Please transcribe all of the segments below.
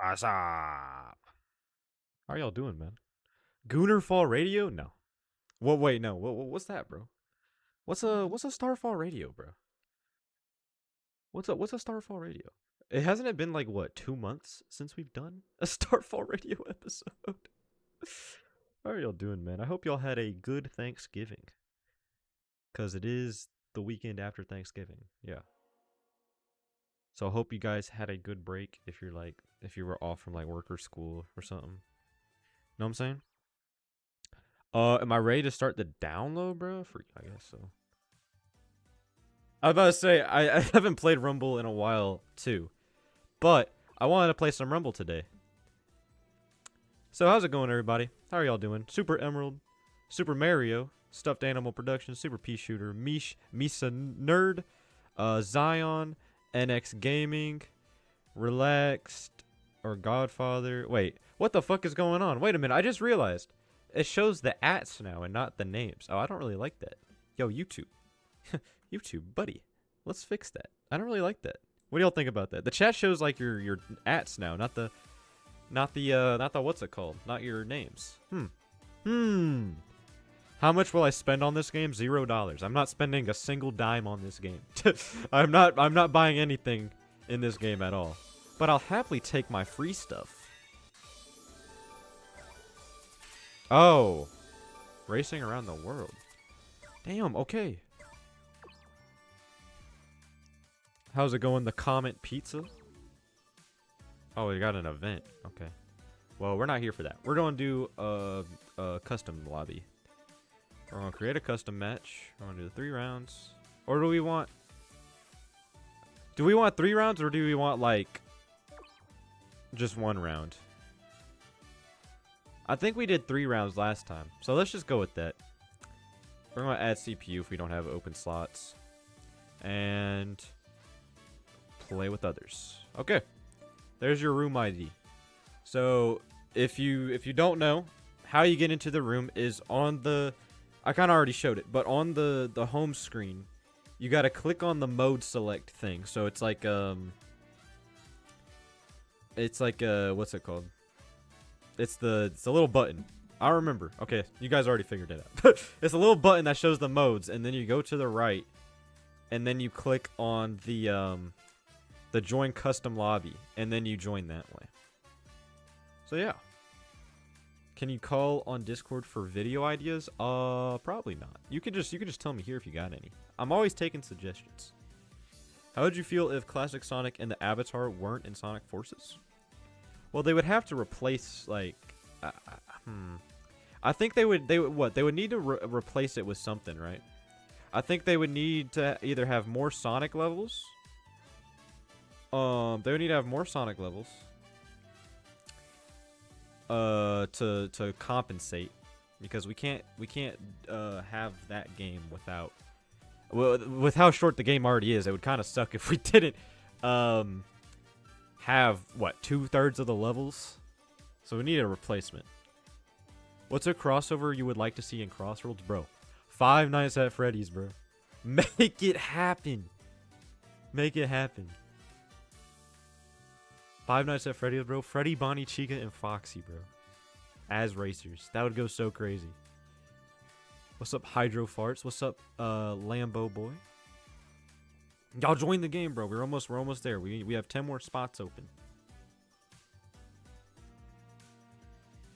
What's up? How are y'all doing, man? Goonerfall Radio? No. What? Wait, no. What's that, bro? What's a Starfall Radio, bro? What's a Starfall Radio? It hasn't it been like what 2 months since we've done a Starfall Radio episode? How are y'all doing, man? I hope y'all had a good Thanksgiving, cause it is the weekend after Thanksgiving. Yeah. So I hope you guys had a good break. If you were off from like work or school or something. Know what I'm saying? Am I ready to start the download, bro? I guess so. I was about to say I haven't played Rumble in a while too, but I wanted to play some Rumble today. So how's it going, everybody? How are y'all doing? Super Emerald, Super Mario, Stuffed Animal Productions, Super Pea Shooter, Misa Nerd, Zion, NX Gaming, Relaxed, or Godfather. Wait, what the fuck is going on? Wait a minute, I just realized. It shows the ats now and not the names. Oh, I don't really like that. Yo, YouTube. YouTube, buddy. Let's fix that. I don't really like that. What do y'all think about that? The chat shows like your ats now, not the what's it called? Not your names. How much will I spend on this game? $0. I'm not spending a single dime on this game. I'm not buying anything in this game at all. But I'll happily take my free stuff. Oh, racing around the world. Damn, okay. How's it going? The Comet Pizza? Oh, we got an event. Okay. Well, we're not here for that. We're going to do a custom lobby. We're going to create a custom match. We're going to do the 3 rounds. Or do we want 3 rounds, or do we want, like, just 1 round? I think we did 3 rounds last time, so let's just go with that. We're going to add CPU if we don't have open slots. And play with others. Okay. There's your room ID. So, if you don't know, how you get into the room is on the... I kind of already showed it, but on the home screen, you got to click on the mode select thing. So, it's like, what's it called? It's the little button. I remember. Okay, you guys already figured it out. It's a little button that shows the modes, and then you go to the right, and then you click on the join custom lobby, and then you join that way. So yeah. Can you call on Discord for video ideas? Probably not. You could just tell me here if you got any. I'm always taking suggestions. How would you feel if Classic Sonic and the Avatar weren't in Sonic Forces? Well, they would have to replace, like, I think they would need to replace it with something, right? I think they would need to either have more Sonic levels. They would need to have more Sonic levels. To compensate, because we can't have that game without. Well, with how short the game already is, it would kind of suck if we didn't have, what, 2/3 of the levels? So we need a replacement. What's a crossover you would like to see in Crossroads? Bro, Five Nights at Freddy's, bro. Make it happen. Make it happen. Five Nights at Freddy's, bro. Freddy, Bonnie, Chica, and Foxy, bro. As racers. That would go so crazy. What's up, Hydro Farts? What's up, Lambo Boy? Y'all join the game, bro. We're almost there. We have 10 more spots open.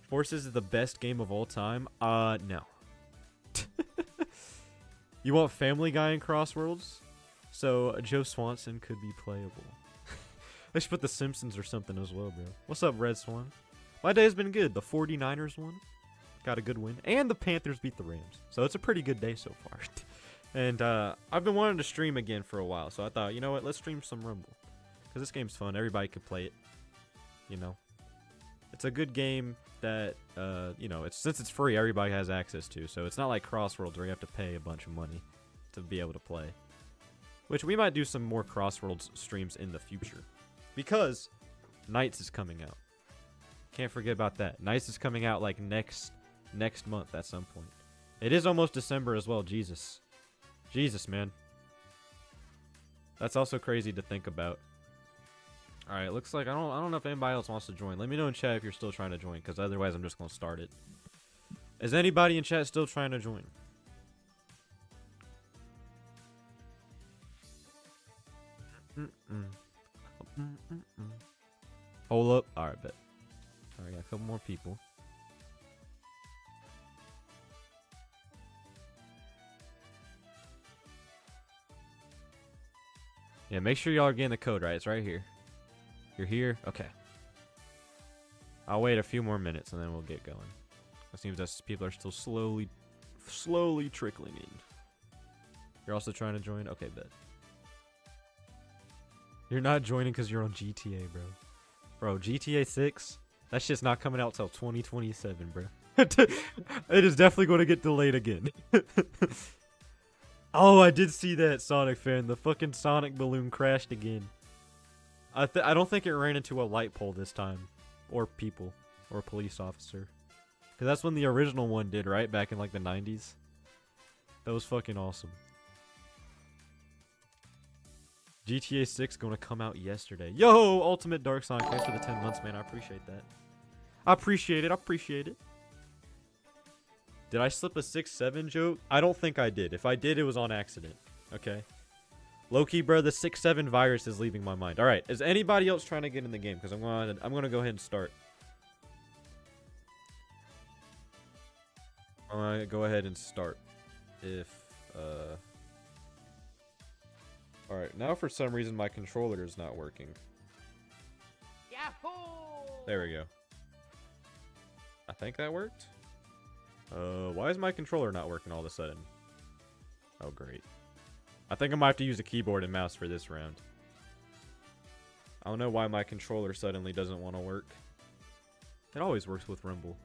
Forces is the best game of all time. No. You want Family Guy in Crossworlds? So Joe Swanson could be playable. They should put The Simpsons or something as well, bro. What's up, Red Swan? My day has been good. The 49ers won. Got a good win. And the Panthers beat the Rams. So it's a pretty good day so far. And I've been wanting to stream again for a while. So I thought, you know what? Let's stream some Rumble. Because this game's fun. Everybody could play it. You know. It's a good game that, you know, since it's free, everybody has access to. So it's not like Crossworlds where you have to pay a bunch of money to be able to play. Which we might do some more Crossworlds streams in the future. Because Nights is coming out. Can't forget about that. Nights is coming out like next month at some point. It is almost December as well. Jesus, man. That's also crazy to think about. All right, looks like I don't know if anybody else wants to join. Let me know in chat if you're still trying to join, because otherwise I'm just gonna start it. Is anybody in chat still trying to join? Hold up. All right, bet. All right, got a couple more people. Yeah, make sure y'all are getting the code right. It's right here. You're here? Okay. I'll wait a few more minutes and then we'll get going. It seems that people are still slowly trickling in. You're also trying to join? Okay, bet. You're not joining because you're on GTA, bro. Bro, GTA 6? That shit's not coming out till 2027, bro. It is definitely going to get delayed again. Oh, I did see that, Sonic fan. The fucking Sonic balloon crashed again. I don't think it ran into a light pole this time. Or people. Or a police officer. Because that's when the original one did, right? Back in like the 90s. That was fucking awesome. GTA 6 gonna come out yesterday. Yo, Ultimate Dark Sonic. Thanks for the 10 months, man. I appreciate that. I appreciate it. I appreciate it. Did I slip a 6-7 joke? I don't think I did. If I did, it was on accident. Okay. Low-key, bro, the 6-7 virus is leaving my mind. All right. Is anybody else trying to get in the game? Because I'm gonna go ahead and start. I'm gonna go ahead and start. If all right. Now for some reason my controller is not working. Yahoo! There we go. I think that worked. Why is my controller not working all of a sudden? Oh, great. I think I might have to use a keyboard and mouse for this round. I don't know why my controller suddenly doesn't want to work. It always works with Rumble.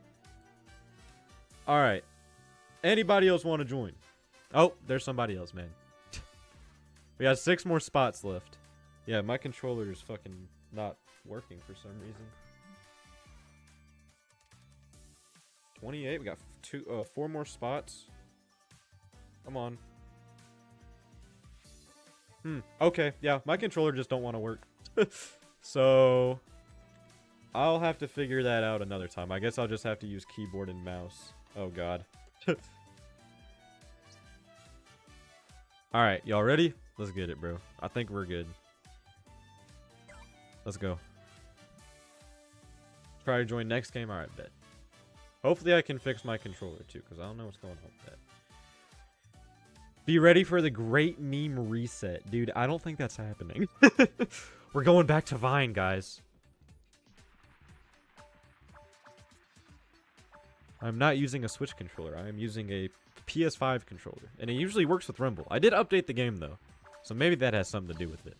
Alright. Anybody else want to join? Oh, there's somebody else, man. We got 6 more spots left. Yeah, my controller is fucking not working for some reason. 28. We got 4 more spots. Come on. Okay. Yeah, my controller just don't want to work. So I'll have to figure that out another time. I guess I'll just have to use keyboard and mouse. Oh god. All right, y'all ready? Let's get it, bro. I think we're good. Let's go. Try to join next game. All right, bet. Hopefully I can fix my controller too, because I don't know what's going on with that. Be ready for the great meme reset. Dude, I don't think that's happening. We're going back to Vine, guys. I'm not using a Switch controller. I am using a PS5 controller. And it usually works with Rumble. I did update the game, though. So maybe that has something to do with it.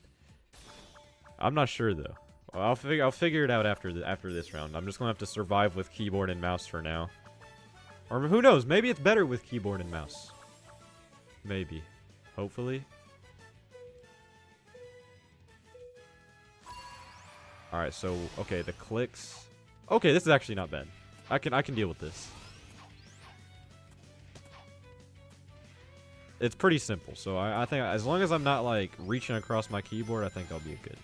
I'm not sure, though. Well, I'll figure it out after this round. I'm just going to have to survive with keyboard and mouse for now. Or who knows? Maybe it's better with keyboard and mouse. Maybe. Hopefully. Alright, so, okay, the clicks. Okay, this is actually not bad. I can deal with this. It's pretty simple, so I think as long as I'm not, like, reaching across my keyboard, I think I'll be good.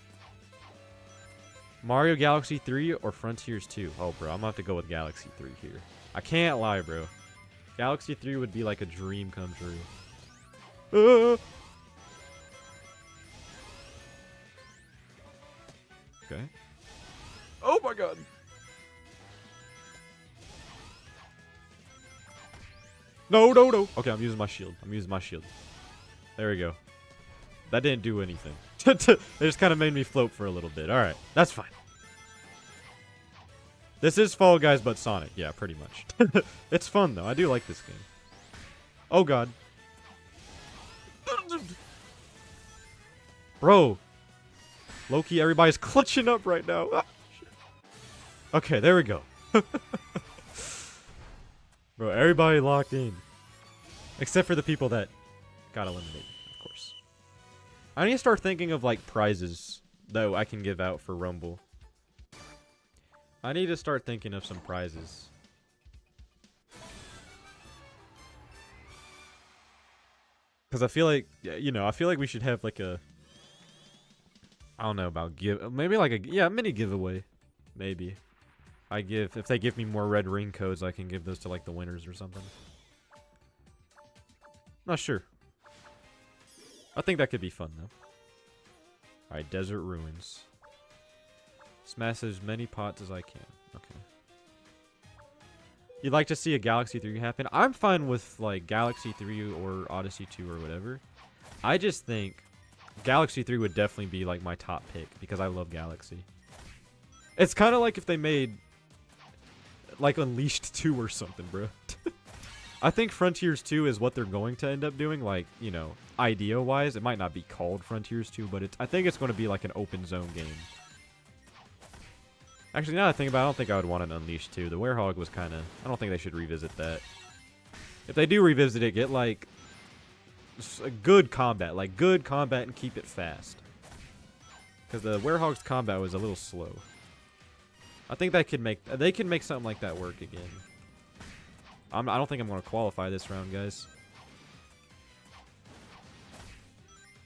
Mario Galaxy 3 or Frontiers 2? Oh, bro, I'm gonna have to go with Galaxy 3 here. I can't lie, bro. Galaxy 3 would be like a dream come true. Okay. Oh my god. No, no, no. Okay, I'm using my shield. There we go. That didn't do anything. It just kind of made me float for a little bit. Alright, that's fine. This is Fall Guys but Sonic. Yeah, pretty much. It's fun, though. I do like this game. Oh, God. Bro. Low-key, everybody's clutching up right now. Ah, okay, there we go. Bro, everybody locked in. Except for the people that got eliminated, of course. I need to start thinking of, like, prizes that I can give out for Rumble. I need to start thinking of some prizes. Because I feel like, you know, I feel like we should have, like, a I don't know about maybe like a mini giveaway, maybe. If they give me more red ring codes, I can give those to like the winners or something. Not sure. I think that could be fun though. All right, desert ruins. Smash as many pots as I can. Okay. You'd like to see a Galaxy 3 happen? I'm fine with like Galaxy 3 or Odyssey 2 or whatever. I just think Galaxy 3 would definitely be like my top pick because I love Galaxy. It's kind of like if they made like Unleashed 2 or something, bro. I think Frontiers 2 is what they're going to end up doing, like, you know, idea-wise. It might not be called Frontiers 2, but I think it's going to be like an open zone game. Actually, now that I think about it, I don't think I would want an Unleashed 2. The Werehog was kind of... I don't think they should revisit that. If they do revisit it, get, like, a good combat. Like, good combat and keep it fast. Because the Werehog's combat was a little slow. I think they can make something like that work again. I don't think I'm going to qualify this round, guys.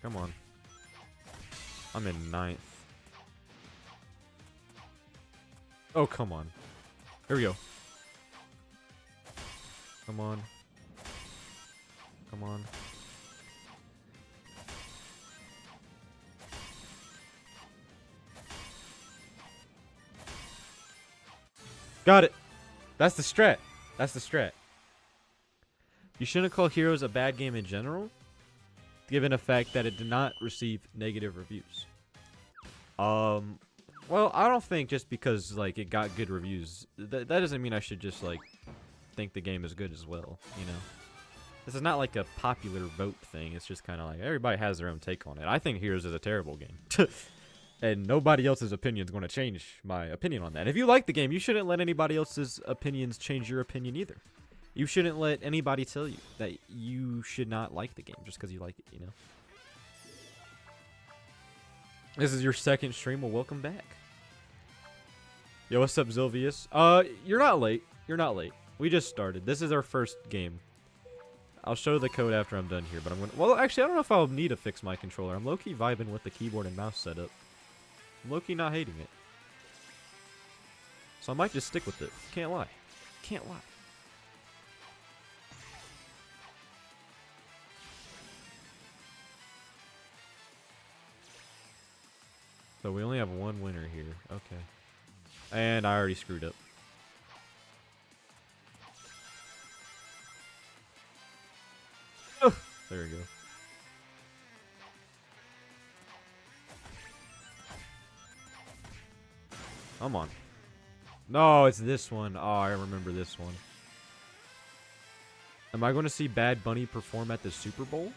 Come on. I'm in 9th. Oh, come on. Here we go. Come on. Come on. Got it. That's the strat. That's the strat. You shouldn't call Heroes a bad game in general, given the fact that it did not receive negative reviews. Well, I don't think just because, like, it got good reviews, that doesn't mean I should just, like, think the game is good as well, you know? This is not like a popular vote thing. It's just kind of like, everybody has their own take on it. I think Heroes is a terrible game. And nobody else's opinion is going to change my opinion on that. If you like the game, you shouldn't let anybody else's opinions change your opinion either. You shouldn't let anybody tell you that you should not like the game just because you like it, you know? This is your second stream. Well, welcome back. Yo, what's up, Zilvius? You're not late. You're not late. We just started. This is our first game. I'll show the code after I'm done here, but I'm gonna... Well, actually, I don't know if I'll need to fix my controller. I'm low-key vibing with the keyboard and mouse setup. I'm low-key not hating it. So I might just stick with it. Can't lie. Can't lie. So we only have one winner here. Okay. And I already screwed up. Oh, there we go. Come on. No, it's this one. Oh, I remember this one. Am I going to see Bad Bunny perform at the Super Bowl?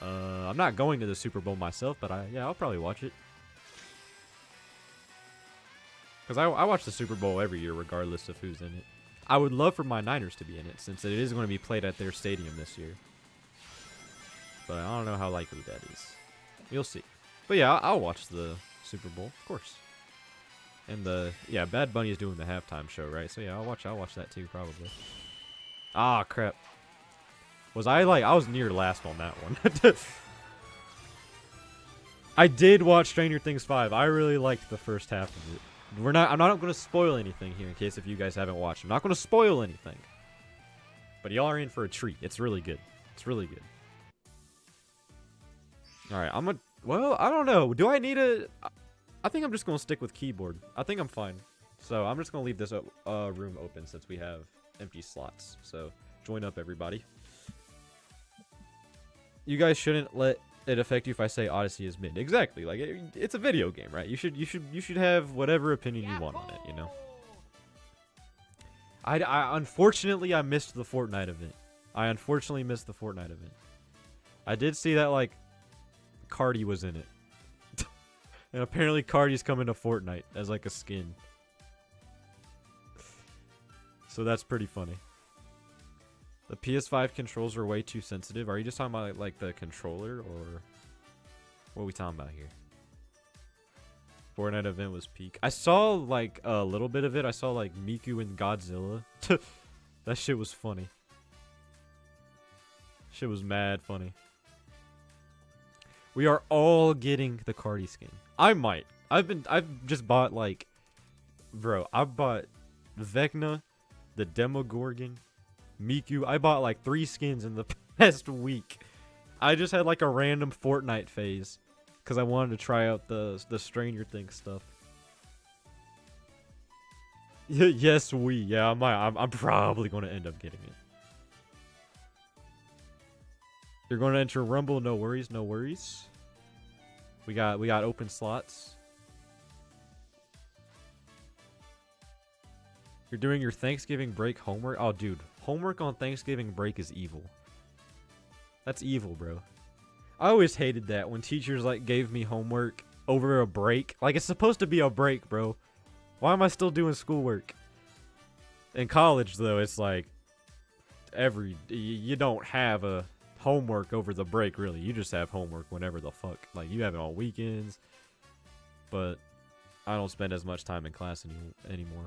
I'm not going to the Super Bowl myself, but yeah, I'll probably watch it. Because I watch the Super Bowl every year, regardless of who's in it. I would love for my Niners to be in it, since it is going to be played at their stadium this year. But I don't know how likely that is. You'll see. But yeah, I'll watch the Super Bowl, of course. And yeah, Bad Bunny is doing the halftime show, right? So yeah, I'll watch that too, probably. Ah, crap. I was near last on that one. I did watch Stranger Things 5. I really liked the first half of it. I'm not going to spoil anything here in case if you guys haven't watched. I'm not going to spoil anything. But y'all are in for a treat. It's really good. It's really good. Alright, well, I don't know. Do I need I think I'm just going to stick with keyboard. I think I'm fine. So I'm just going to leave this room open since we have empty slots. So join up, everybody. You guys shouldn't let it affect you if I say Odyssey is mid. Exactly. Like it's a video game, right? You should have whatever opinion you want on it, you know. I unfortunately I missed the Fortnite event. I unfortunately missed the Fortnite event. I did see that like Cardi was in it. And apparently Cardi's coming to Fortnite as like a skin. So that's pretty funny. The PS5 controls are way too sensitive. Are you just talking about like the controller, or what are we talking about here? Fortnite event was peak. I saw like a little bit of it. I saw like Miku and Godzilla. That shit was funny. Shit was mad funny. We are all getting the Cardi skin. I might. I've just bought like, bro. I bought Vecna, the Demogorgon, Miku. I bought like 3 skins in the past week. I just had like a random Fortnite phase because I wanted to try out the Stranger Things stuff. Yes, yeah, I'm probably going to end up getting it. You're going to enter Rumble, no worries, no worries. We got open slots. You're doing your Thanksgiving break homework? Oh, dude, homework on Thanksgiving break is evil. That's evil, bro. I always hated that when teachers like gave me homework over a break. Like, it's supposed to be a break, bro. Why am I still doing schoolwork? In college, though, it's like you don't have a homework over the break, really. You just have homework whenever the fuck. Like, you have it on weekends. But I don't spend as much time in class anymore.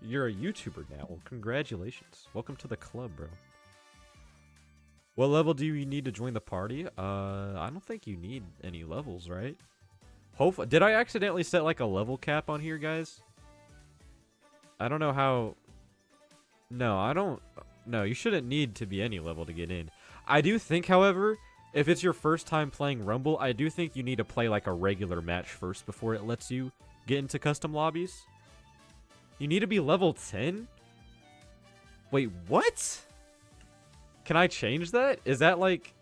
You're a YouTuber now. Well, congratulations. Welcome to the club, bro. What level do you need to join the party? I don't think you need any levels, right? Did I accidentally set like a level cap on here, guys? I don't know how. No, I don't. No, you shouldn't need to be any level to get in. I do think, however, if it's your first time playing Rumble, I do think you need to play like a regular match first before it lets you get into custom lobbies. You need to be level 10? Wait, what? Can I change that? Is that like...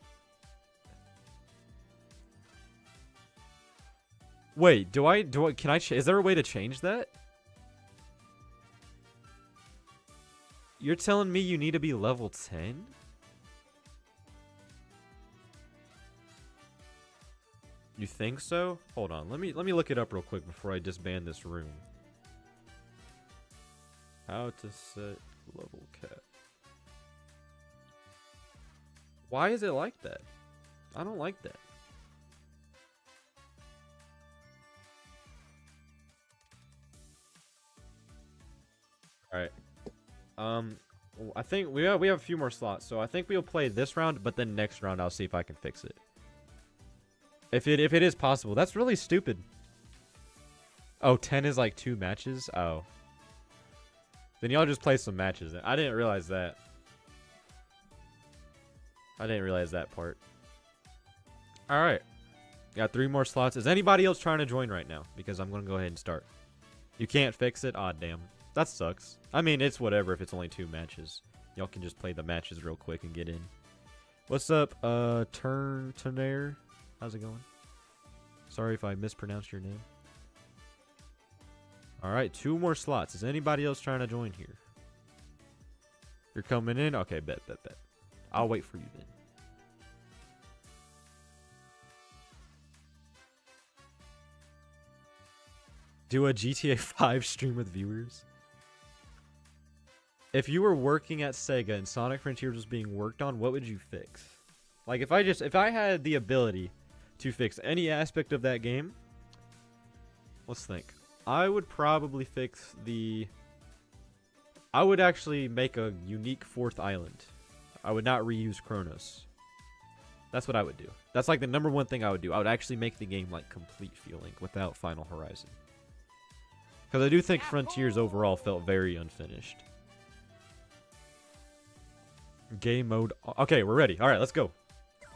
Wait, is there a way to change that? You're telling me you need to be level 10? You think so? Hold on, let me look it up real quick before I disband this room. How to set level cap. Why is it like that? I don't like that. Alright. I think we have a few more slots, so I think we'll play this round, but then next round I'll see if I can fix it. If it is possible. That's really stupid. Oh, 10 is like 2 matches? Oh. Then y'all just play some matches. I didn't realize that. I didn't realize that part. Alright. Got 3 more slots. Is anybody else trying to join right now? Because I'm going to go ahead and start. You can't fix it? Aw, damn. That sucks. I mean, it's whatever if it's only 2 matches. Y'all can just play the matches real quick and get in. What's up, Turnair? How's it going? Sorry if I mispronounced your name. Alright, 2 more slots. Is anybody else trying to join here? You're coming in? Okay, bet. I'll wait for you then. Do a GTA 5 stream with viewers? If you were working at Sega and Sonic Frontiers was being worked on, what would you fix? Like, if I had the ability to fix any aspect of that game, let's think. I would probably fix I would actually make a unique 4th island. I would not reuse Kronos. That's what I would do. That's like the #1 thing I would do. I would actually make the game like complete feeling without Final Horizon. Because I do think Frontiers overall felt very unfinished. Game mode. Okay, we're ready. Alright, let's go.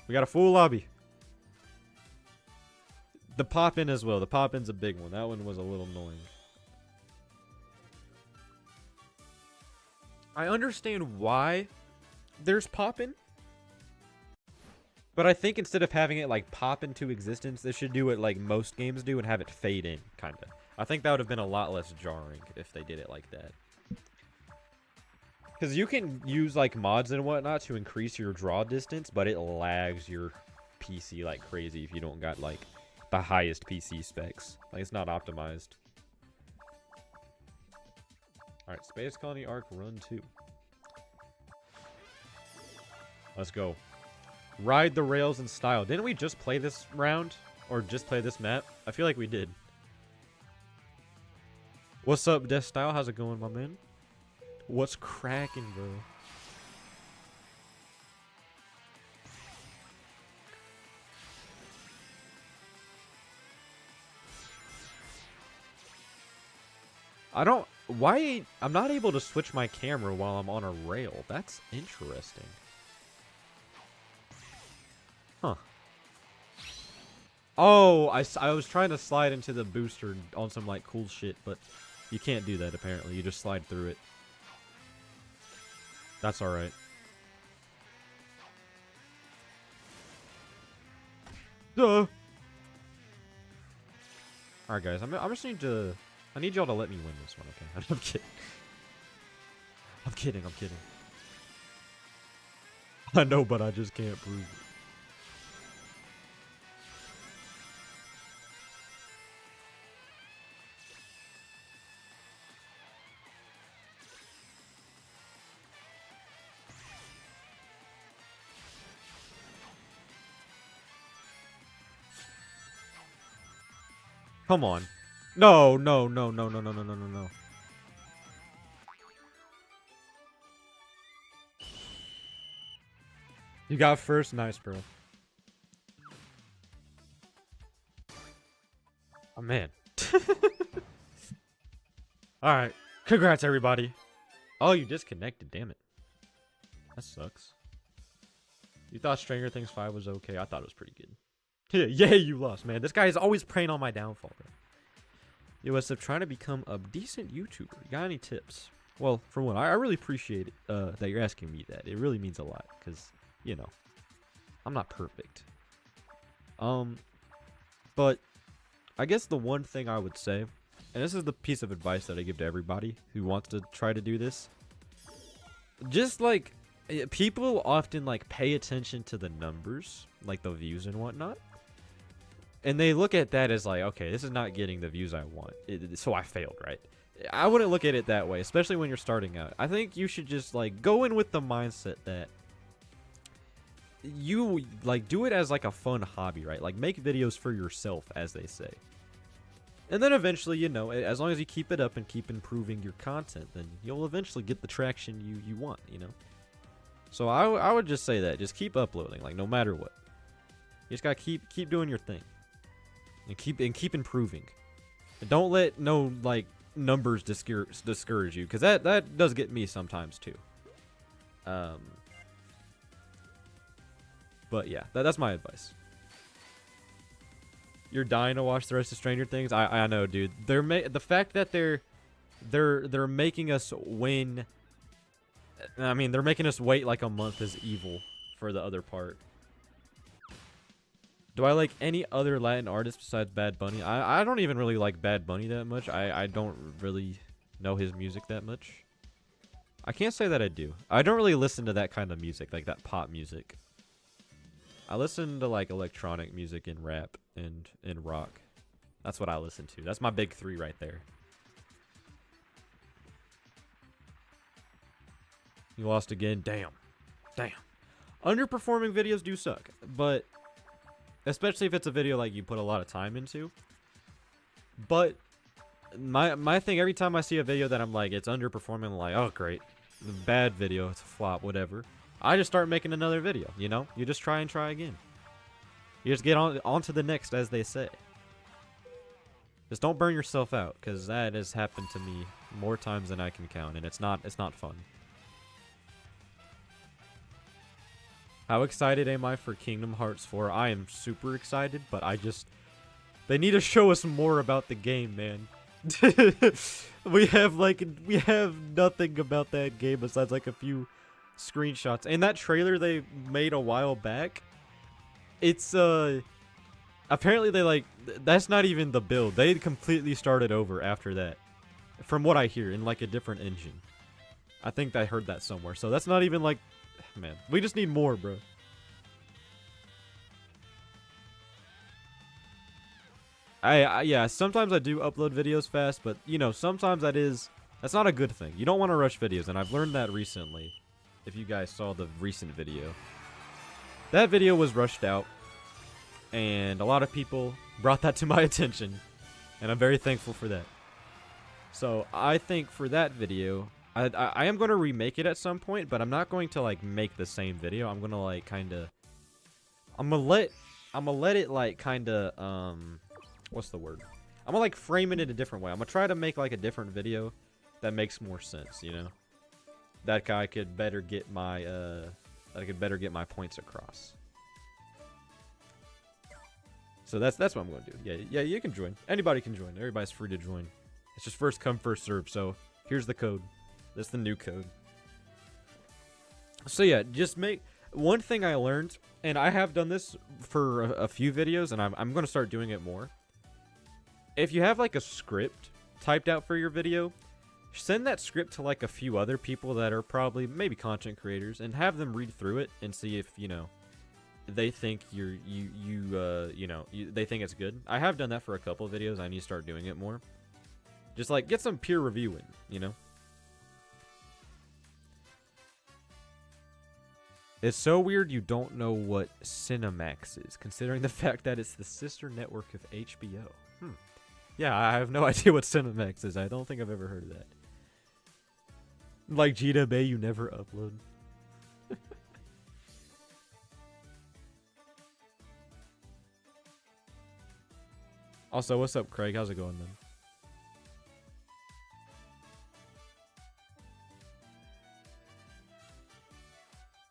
We got a full lobby. The pop-in as well. The pop-in's a big one. That one was a little annoying. I understand why there's pop-in. But I think instead of having it like pop into existence, they should do what like most games do and have it fade in, kind of. I think that would have been a lot less jarring if they did it like that. Because you can use like mods and whatnot to increase your draw distance, but it lags your PC like crazy if you don't got like the highest PC specs. Like, it's not optimized. Alright, Space Colony Arc Run 2. Let's go. Ride the rails in style. Didn't we just play this round? Or just play this map? I feel like we did. What's up, Death Style? How's it going, my man? What's cracking, bro? I don't... Why... I'm not able to switch my camera while I'm on a rail. That's interesting. Huh. Oh, I was trying to slide into the booster on some, like, cool shit, but you can't do that, apparently. You just slide through it. That's alright. Duh! Alright, guys. I just need to... I need y'all to let me win this one, okay? I'm kidding. I'm kidding, I'm kidding. I know, but I just can't prove it. Come on. No, no, no, no, no, no, no, no, no, no. You got first? Nice, bro. Oh, man. Alright. Congrats, everybody. Oh, you disconnected. Damn it. That sucks. You thought Stranger Things 5 was okay? I thought it was pretty good. Yeah, you lost, man. This guy is always preying on my downfall, bro. Yo, what's up? Trying to become a decent YouTuber. You got any tips? Well, for one, I really appreciate it, that you're asking me that. It really means a lot, because, you know, I'm not perfect. But I guess the one thing I would say, and this is the piece of advice that I give to everybody who wants to try to do this, just like, people often like pay attention to the numbers, like the views and whatnot. And they look at that as like, okay, this is not getting the views I want, so I failed, right? I wouldn't look at it that way, especially when you're starting out. I think you should just like go in with the mindset that you like do it as like a fun hobby, right? Like make videos for yourself, as they say. And then eventually, you know, as long as you keep it up and keep improving your content, then you'll eventually get the traction you want, you know? So I would just say that. Just keep uploading, like, no matter what. You just gotta keep doing your thing. And keep improving. And don't let no, like, numbers discourage you. Because that does get me sometimes, too. But, yeah. That's my advice. You're dying to watch the rest of Stranger Things? I know, dude. The fact that they're making us win... I mean, they're making us wait like a month is evil for the other part. Do I like any other Latin artist besides Bad Bunny? I don't even really like Bad Bunny that much. I don't really know his music that much. I can't say that I do. I don't really listen to that kind of music, like that pop music. I listen to like electronic music and rap and rock. That's what I listen to. That's my big three right there. You lost again. Damn. Underperforming videos do suck, but especially if it's a video like you put a lot of time into. But my thing, every time I see a video that I'm like, it's underperforming, I'm like, oh great, bad video, it's a flop, whatever. I just start making another video, you know? You just try and try again. You just get on to the next, as they say. Just don't burn yourself out, because that has happened to me more times than I can count, and it's not fun. How excited am I for Kingdom Hearts 4? I am super excited, but they need to show us more about the game, man. we have nothing about that game besides like a few screenshots. And that trailer they made a while back, it's apparently that's not even the build. They completely started over after that. From what I hear, in like a different engine. I think I heard that somewhere. So that's not even like, man, we just need more, bro. Yeah, sometimes I do upload videos fast, but you know, sometimes that's not a good thing. You don't want to rush videos, and I've learned that recently. If you guys saw the recent video. That video was rushed out, and a lot of people brought that to my attention, and I'm very thankful for that. So, I think for that video, I am going to remake it at some point, but I'm not going to like make the same video. I'm going to like kind of I'm going to let it like kind of what's the word? I'm gonna like frame it in a different way. I'm gonna try to make like a different video that makes more sense, you know? That guy could better get my points across. So that's what I'm gonna do. Yeah, you can join. Anybody can join. Everybody's free to join. It's just first come, first serve. So here's the code. That's the new code. So yeah, just make one thing I learned, and I have done this for a few videos, and I'm gonna start doing it more. If you have like a script typed out for your video, send that script to like a few other people that are probably maybe content creators, and have them read through it and see if they think they think it's good. I have done that for a couple of videos. I need to start doing it more. Just like get some peer reviewing, It's so weird you don't know what Cinemax is, considering the fact that it's the sister network of HBO. Yeah, I have no idea what Cinemax is. I don't think I've ever heard of that. Like Gita Bay, you never upload. Also, what's up, Craig? How's it going, man?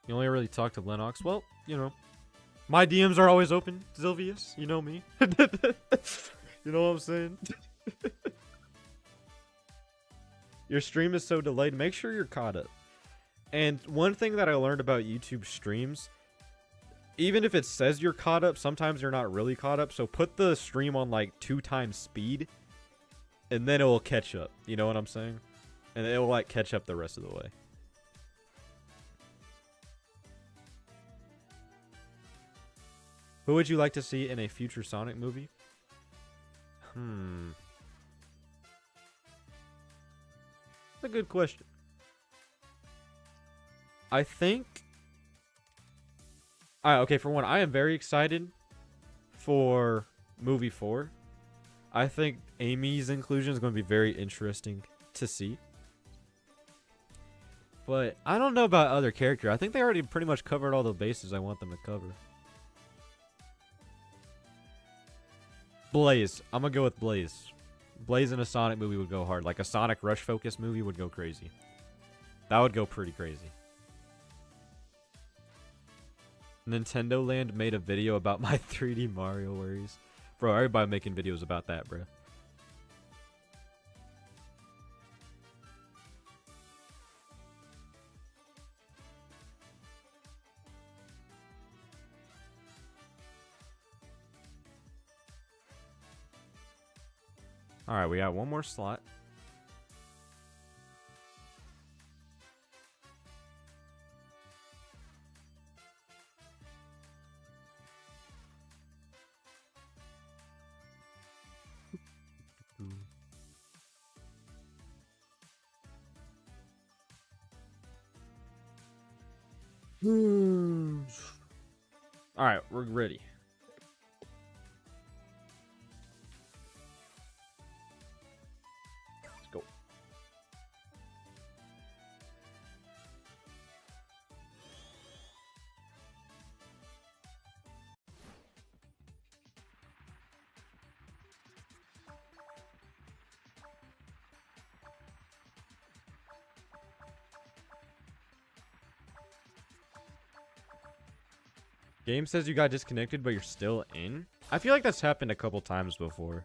You only really talk to Lennox. Well, my DMs are always open, Zilvius. You know me. You know what I'm saying? Your stream is so delayed. Make sure you're caught up. And one thing that I learned about YouTube streams, even if it says you're caught up, sometimes you're not really caught up. So put the stream on like 2x speed, and then it will catch up. You know what I'm saying? And it will like catch up the rest of the way. Who would you like to see in a future Sonic movie? That's a good question. I think... okay, for one, I am very excited for movie 4. I think Amy's inclusion is going to be very interesting to see. But I don't know about other characters. I think they already pretty much covered all the bases I want them to cover. Blaze. I'm going to go with Blaze. Blaze in a Sonic movie would go hard. Like a Sonic Rush focus movie would go crazy. That would go pretty crazy. Nintendo Land made a video about my 3D Mario worries. Bro, everybody making videos about that, bro. Alright, we got one more slot. Alright, we're ready. Let's go. Game says you got disconnected, but you're still in? I feel like that's happened a couple times before.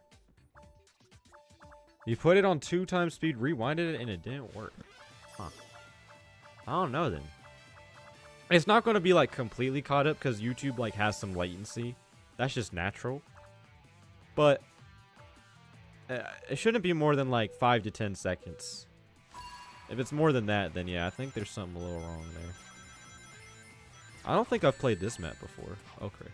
You put it on 2x speed, rewinded it, and it didn't work. Huh. I don't know then. It's not going to be like completely caught up because YouTube like has some latency. That's just natural. But it shouldn't be more than like 5 to 10 seconds. If it's more than that, then yeah, I think there's something a little wrong there. I don't think I've played this map before. Okay.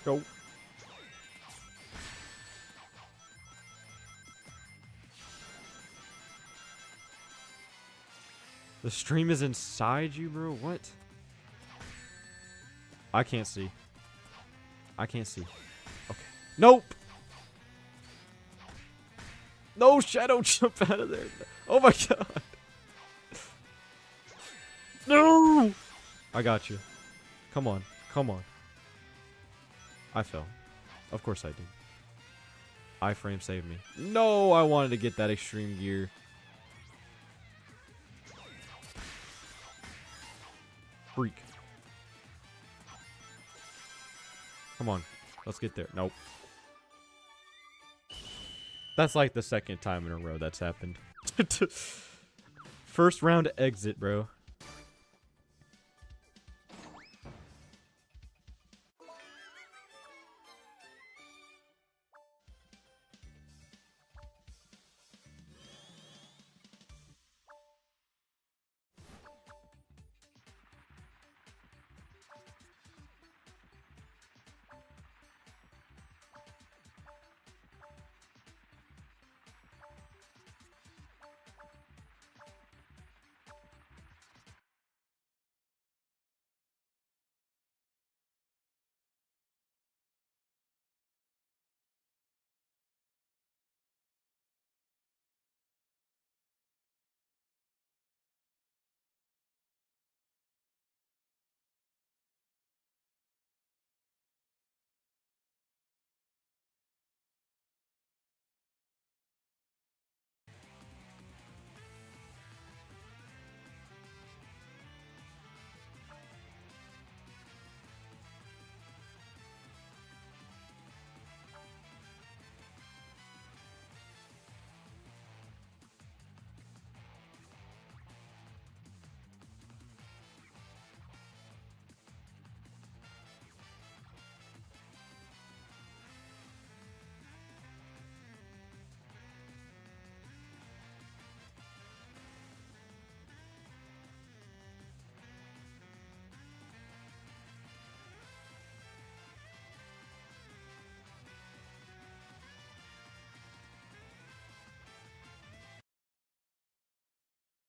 Go. The stream is inside you, bro? What? I can't see. Okay. Nope! No, Shadow, jump out of there. Oh my god. No! I got you. Come on. Come on. I fell. Of course I did. Iframe saved me. No, I wanted to get that extreme gear. Freak. Come on. Let's get there. Nope. That's like the second time in a row that's happened. First round exit, bro.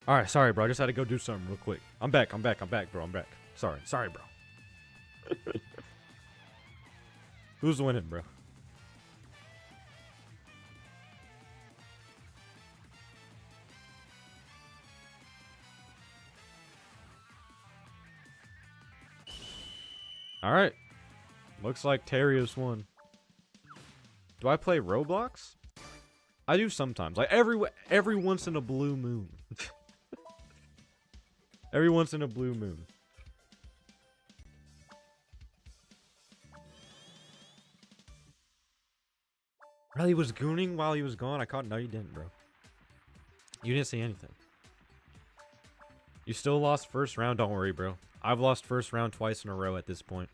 Alright, sorry, bro. I just had to go do something real quick. I'm back, bro. I'm back. Sorry, bro. Who's winning, bro? Alright. Looks like Terios won. Do I play Roblox? I do sometimes. Like every once in a blue moon. Every once in a blue moon. Really was gooning while he was gone? I caught. No, you didn't, bro. You didn't see anything. You still lost first round. Don't worry, bro. I've lost first round twice in a row at this point.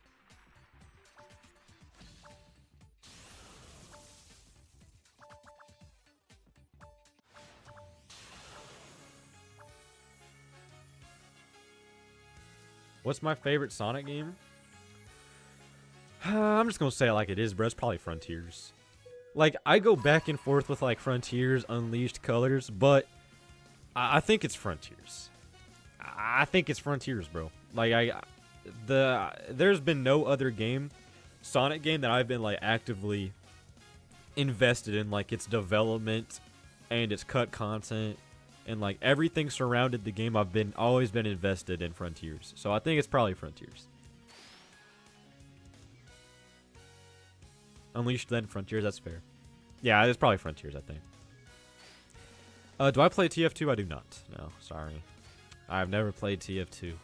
What's my favorite Sonic game? I'm just gonna say it like it is, bro. It's probably Frontiers. Like, I go back and forth with, like, Frontiers, Unleashed, Colors, but I think it's Frontiers. I think it's Frontiers, bro. Like, there's been no other game, Sonic game, that I've been, like, actively invested in, like, its development and its cut content and, like, everything surrounded the game. I've always been invested in Frontiers. So I think it's probably Frontiers. Unleashed, then Frontiers, that's fair. Yeah, it's probably Frontiers, I think. Do I play TF2? I do not. No, sorry. I've never played TF2.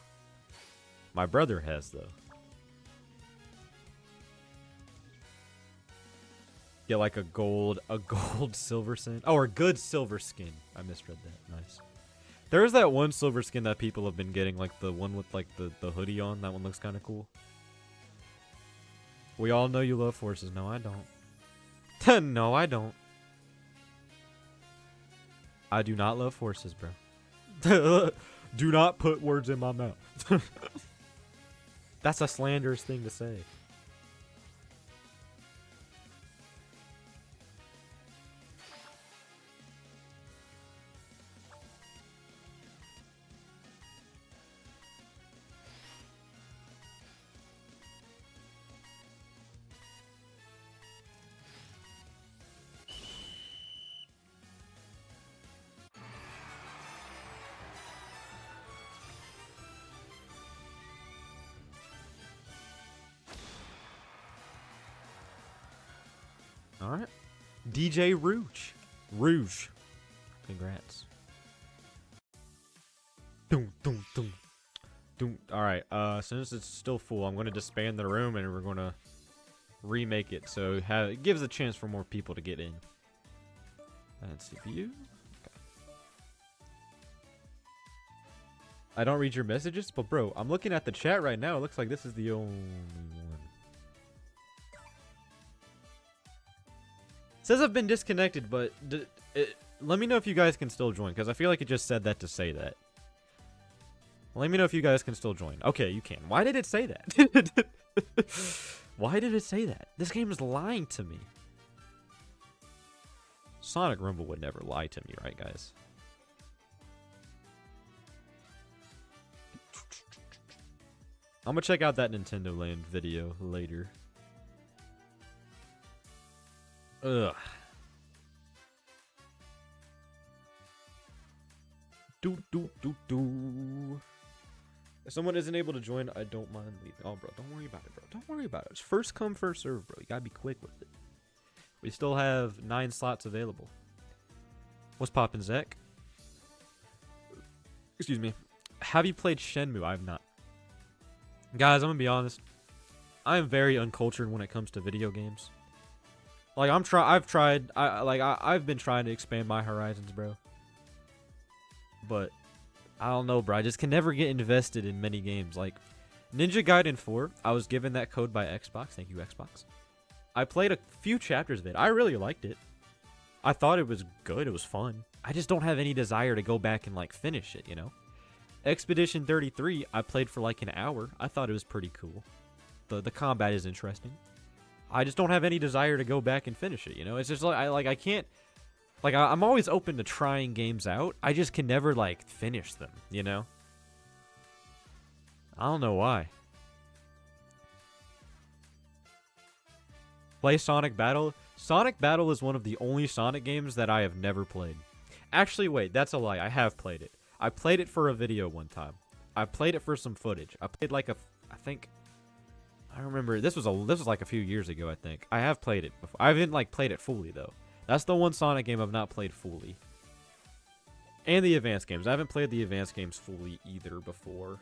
My brother has, though. Get like a gold silver skin. Oh, or good silver skin. I misread that. Nice. There's that one silver skin that people have been getting, like the one with like the hoodie on. That one looks kind of cool. We all know you love forces. No, I don't. No, I don't. I do not love forces, bro. Do not put words in my mouth. That's a slanderous thing to say. All right. DJ Rouge. Rouge. Congrats. Doom, doom, doom. Doom. All right. Since it's still full, I'm going to disband the room and we're going to remake it so it gives a chance for more people to get in. Let's see view. Okay. I don't read your messages, but bro, I'm looking at the chat right now. It looks like this is the only one. It says I've been disconnected, but let me know if you guys can still join, because I feel like it just said that to say that. Let me know if you guys can still join. Okay, you can. Why did it say that? Why did it say that? This game is lying to me. Sonic Rumble would never lie to me, right, guys? I'm gonna check out that Nintendo Land video later. Ugh. If someone isn't able to join, I don't mind leaving. Oh, bro, don't worry about it, bro. Don't worry about it. It's first come, first serve, bro. You gotta be quick with it. We still have 9 slots available. What's poppin', Zach? Excuse me. Have you played Shenmue? I have not. Guys, I'm gonna be honest. I am very uncultured when it comes to video games. Like I've been trying to expand my horizons, bro. But I don't know, bro. I just can never get invested in many games. Like Ninja Gaiden 4, I was given that code by Xbox. Thank you, Xbox. I played a few chapters of it. I really liked it. I thought it was good. It was fun. I just don't have any desire to go back and like finish it, you know? Expedition 33, I played for like an hour. I thought it was pretty cool. The combat is interesting. I just don't have any desire to go back and finish it, you know? It's just like I can't. Like, I'm always open to trying games out. I just can never, like, finish them, you know? I don't know why. Play Sonic Battle? Sonic Battle is one of the only Sonic games that I have never played. Actually, wait, that's a lie. I have played it. I played it for a video one time. I played it for some footage. I played, like, I remember, this was like a few years ago, I think. I have played it before. I haven't, like, played it fully, though. That's the one Sonic game I've not played fully. And the advanced games. I haven't played the advanced games fully either before.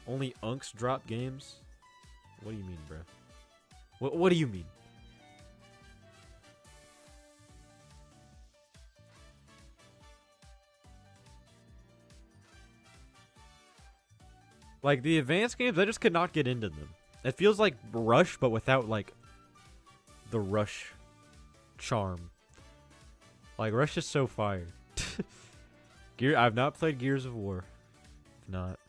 Only Unks drop games? What do you mean, bro? What do you mean? Like, the advanced games, I just could not get into them. It feels like Rush, but without, like, the Rush charm. Like, Rush is so fire. I've not played Gears of War. Not.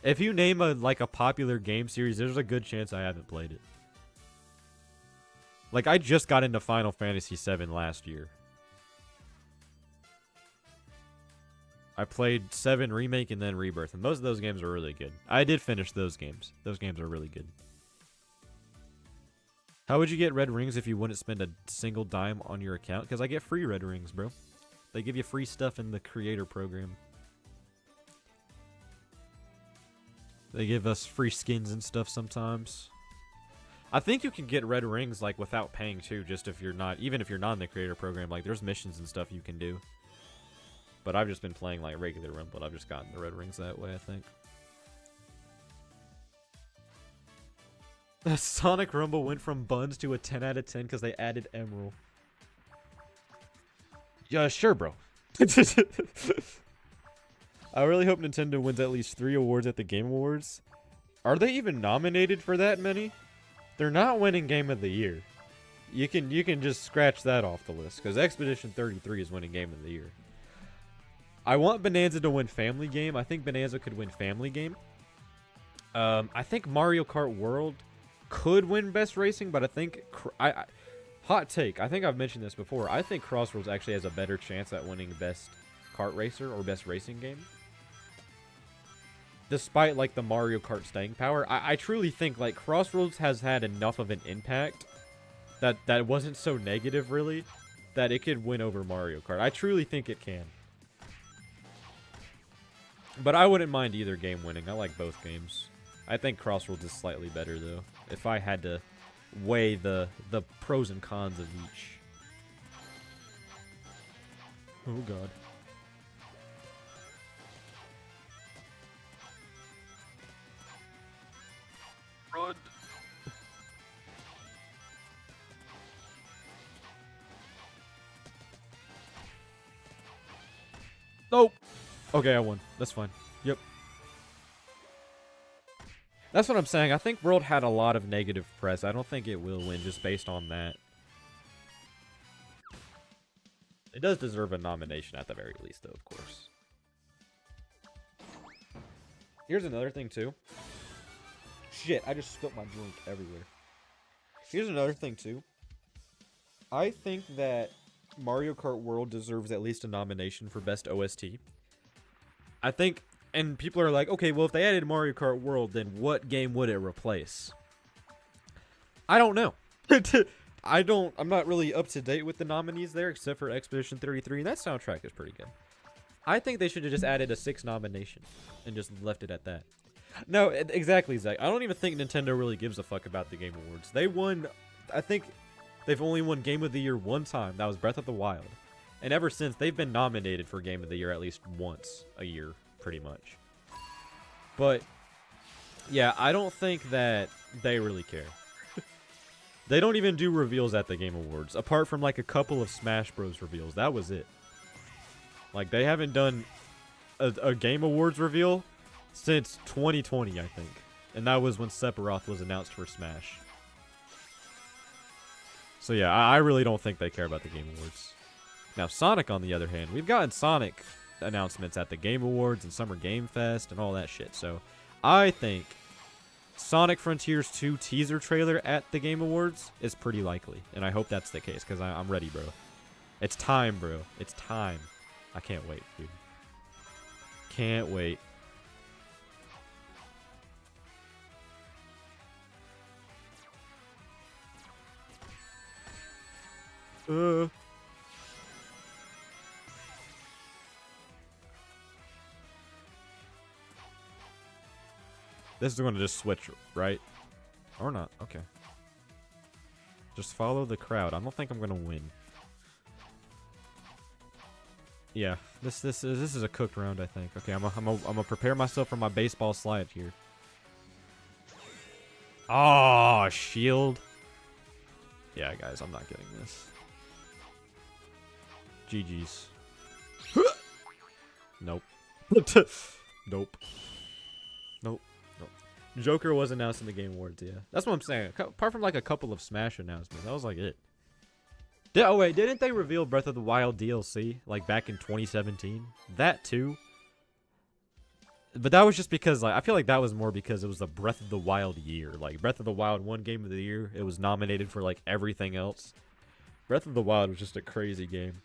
If you name a popular game series, there's a good chance I haven't played it. Like, I just got into Final Fantasy VII last year. I played 7 Remake and then Rebirth, and most of those games are really good. I did finish those games. Those games are really good. How would you get red rings if you wouldn't spend a single dime on your account? Because I get free red rings, bro. They give you free stuff in the creator program. They give us free skins and stuff sometimes. I think you can get red rings like without paying too, just if you're not, even if you're not in the creator program. Like there's missions and stuff you can do. But I've just been playing like regular Rumble. I've just gotten the red rings that way, I think. Sonic Rumble went from buns to a 10 out of 10 because they added Emerald. Yeah, sure, bro. I really hope Nintendo wins at least 3 awards at the Game Awards. Are they even nominated for that many? They're not winning Game of the Year. You can just scratch that off the list because Expedition 33 is winning Game of the Year. I want Bonanza to win Family Game. I think Bonanza could win Family Game. I think Mario Kart World could win Best Racing, but I think hot take. I think I've mentioned this before. I think Crossroads actually has a better chance at winning Best Kart Racer or Best Racing Game. Despite like the Mario Kart staying power, I truly think like Crossroads has had enough of an impact that wasn't so negative really that it could win over Mario Kart. I truly think it can. But I wouldn't mind either game winning. I like both games. I think Crossroads is slightly better though. If I had to weigh the pros and cons of each. Oh god. Run. Nope. Okay, I won. That's fine. Yep. That's what I'm saying. I think World had a lot of negative press. I don't think it will win just based on that. It does deserve a nomination at the very least, though, of course. Here's another thing, too. Shit, I just spilled my drink everywhere. Here's another thing, too. I think that Mario Kart World deserves at least a nomination for Best OST. I think, and people are like, okay, well, if they added Mario Kart World, then what game would it replace? I don't know. I'm not really up to date with the nominees there, except for Expedition 33, and that soundtrack is pretty good. I think they should have just added a 6th nomination and just left it at that. No, exactly, Zach. I don't even think Nintendo really gives a fuck about the Game Awards. They won, I think they've only won Game of the Year one time. That was Breath of the Wild. And ever since, they've been nominated for Game of the Year at least once a year, pretty much. But, yeah, I don't think that they really care. They don't even do reveals at the Game Awards, apart from like a couple of Smash Bros. Reveals. That was it. Like, they haven't done a Game Awards reveal since 2020, I think. And that was when Sephiroth was announced for Smash. So yeah, I really don't think they care about the Game Awards. Now, Sonic, on the other hand, we've gotten Sonic announcements at the Game Awards and Summer Game Fest and all that shit. So, I think Sonic Frontiers 2 teaser trailer at the Game Awards is pretty likely. And I hope that's the case, because I'm ready, bro. It's time, bro. It's time. I can't wait, dude. Can't wait. This is going to just switch, right? Or not. Okay. Just follow the crowd. I don't think I'm going to win. Yeah, this is a cooked round, I think. Okay, I'm gonna prepare myself for my baseball slide here. Oh, shield. Yeah, guys, I'm not getting this. GG's. Nope. Nope. Nope. Joker was announced in the Game Awards, yeah. That's what I'm saying. Apart from like a couple of Smash announcements, that was like it. Oh wait, didn't they reveal Breath of the Wild DLC like back in 2017? That too. But that was just because like I feel like that was more because it was the Breath of the Wild year. Like Breath of the Wild won Game of the Year. It was nominated for like everything else. Breath of the Wild was just a crazy game.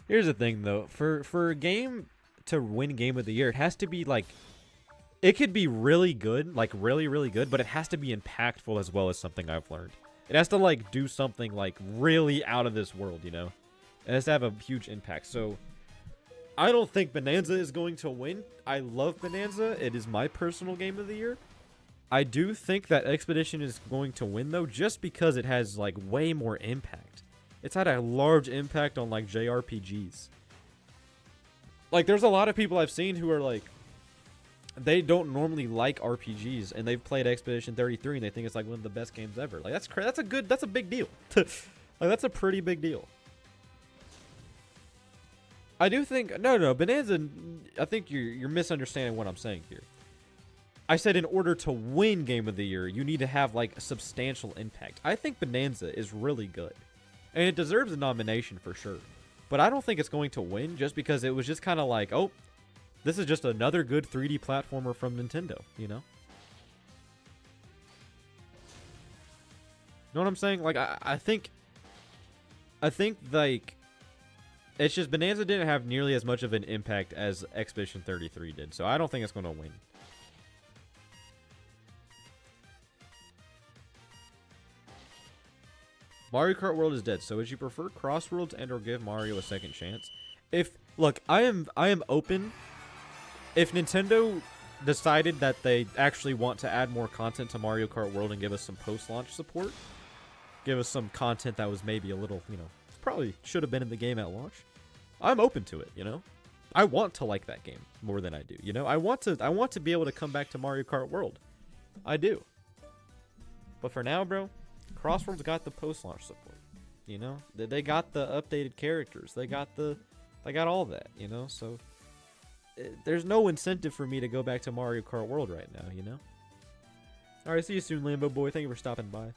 Here's the thing though, for a game to win Game of the Year, it has to be like, it could be really good, like really, really good, but it has to be impactful as well as something I've learned. It has to like do something like really out of this world, you know? It has to have a huge impact. So I don't think Bonanza is going to win. I love Bonanza. It is my personal Game of the Year. I do think that Expedition is going to win though, just because it has like way more impact. It's had a large impact on like JRPGs. Like there's a lot of people I've seen who are like, they don't normally like RPGs, and they've played Expedition 33, and they think it's like one of the best games ever. Like that's that's a big deal. Like that's a pretty big deal. I do think no, Bonanza. I think you're misunderstanding what I'm saying here. I said in order to win Game of the Year, you need to have like a substantial impact. I think Bonanza is really good, and it deserves a nomination for sure. But I don't think it's going to win just because it was just kind of like, oh, this is just another good 3D platformer from Nintendo, you know? Know what I'm saying? Like, I think like, it's just Bonanza didn't have nearly as much of an impact as Expedition 33 did, so I don't think it's going to win. Mario Kart World is dead, so would you prefer Crossworlds and or give Mario a second chance? Look, I am open. If Nintendo decided that they actually want to add more content to Mario Kart World and give us some post-launch support. Give us some content that was maybe a little, you know, probably should have been in the game at launch. I'm open to it, you know? I want to like that game more than I do, you know? I want to be able to come back to Mario Kart World. I do. But for now, bro, Crossworld's got the post-launch support, you know? They got the updated characters. They got all that, you know? So there's no incentive for me to go back to Mario Kart World right now, you know? All right, see you soon, Lambo boy. Thank you for stopping by.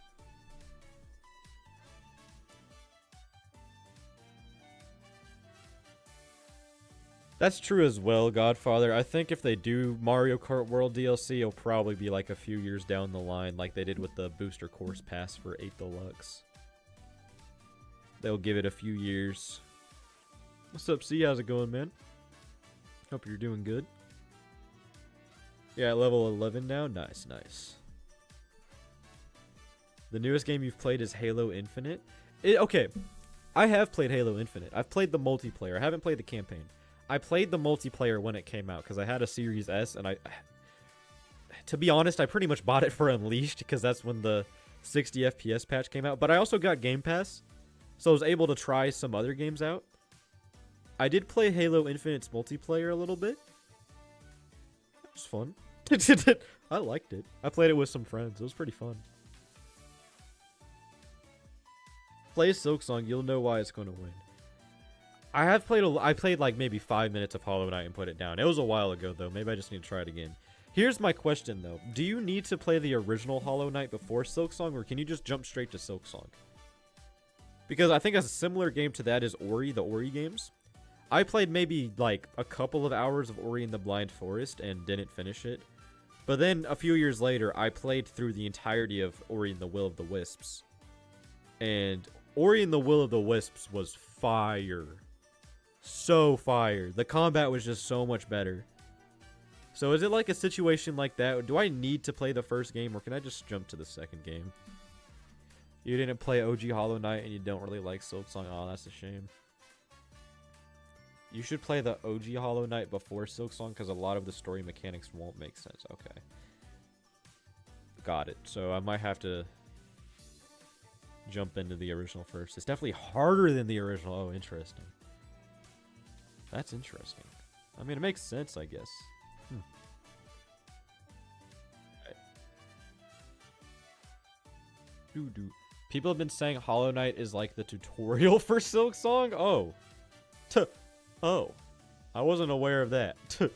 That's true as well, Godfather. I think if they do Mario Kart World DLC, it'll probably be like a few years down the line, like they did with the Booster Course Pass for 8 Deluxe. They'll give it a few years. What's up, C? How's it going, man? Hope you're doing good. Yeah, level 11 now. Nice, nice. The newest game you've played is Halo Infinite. Okay, I have played Halo Infinite. I've played the multiplayer. I haven't played the campaign. I played the multiplayer when it came out because I had a Series S, and to be honest, I pretty much bought it for Unleashed because that's when the 60 FPS patch came out. But I also got Game Pass, so I was able to try some other games out. I did play Halo Infinite's multiplayer a little bit. It was fun. I liked it. I played it with some friends. It was pretty fun. Play Silksong, you'll know why it's going to win. I played like maybe 5 minutes of Hollow Knight and put it down. It was a while ago though. Maybe I just need to try it again. Here's my question though. Do you need to play the original Hollow Knight before Silksong, or can you just jump straight to Silksong? Because I think a similar game to that is Ori, the Ori games. I played maybe like a couple of hours of Ori and the Blind Forest and didn't finish it. But then a few years later, I played through the entirety of Ori and the Will of the Wisps. And Ori and the Will of the Wisps was fire. So fire. The combat was just so much better. So is it like a situation like that? Do I need to play the first game, or can I just jump to the second game? You didn't play OG Hollow Knight and you don't really like Silksong. Oh, that's a shame. You should play the OG Hollow Knight before Silksong because a lot of the story mechanics won't make sense. Okay. Got it. So I might have to jump into the original first. It's definitely harder than the original. Oh, interesting. That's interesting. I mean, it makes sense, I guess. Right. People have been saying Hollow Knight is like the tutorial for Silksong. Oh. Oh. I wasn't aware of that. You're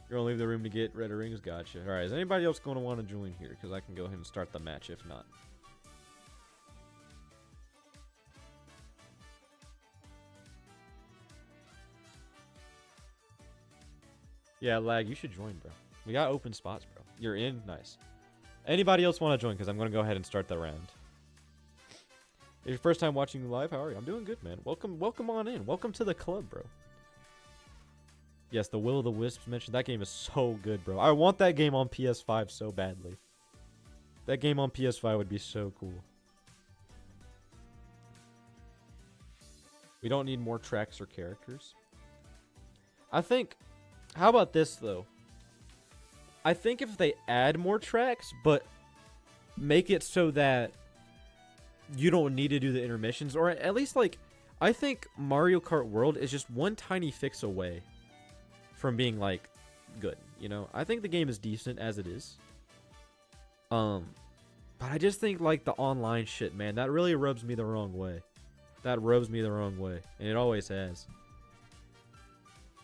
gonna leave the room to get red rings? Gotcha. Alright, is anybody else going to want to join here? Because I can go ahead and start the match if not. Yeah, Lag, you should join, bro. We got open spots, bro. You're in? Nice. Anybody else want to join? Because I'm going to go ahead and start the round. It's your first time watching me live? How are you? I'm doing good, man. Welcome on in. Welcome to the club, bro. Yes, the Will of the Wisps mentioned. That game is so good, bro. I want that game on PS5 so badly. That game on PS5 would be so cool. We don't need more tracks or characters. I think... How about this, though? I think if they add more tracks, but make it so that you don't need to do the intermissions, or at least, like, I think Mario Kart World is just one tiny fix away from being, like, good, you know? I think the game is decent as it is. But I just think, like, the online shit, man, that really rubs me the wrong way. That rubs me the wrong way, and it always has.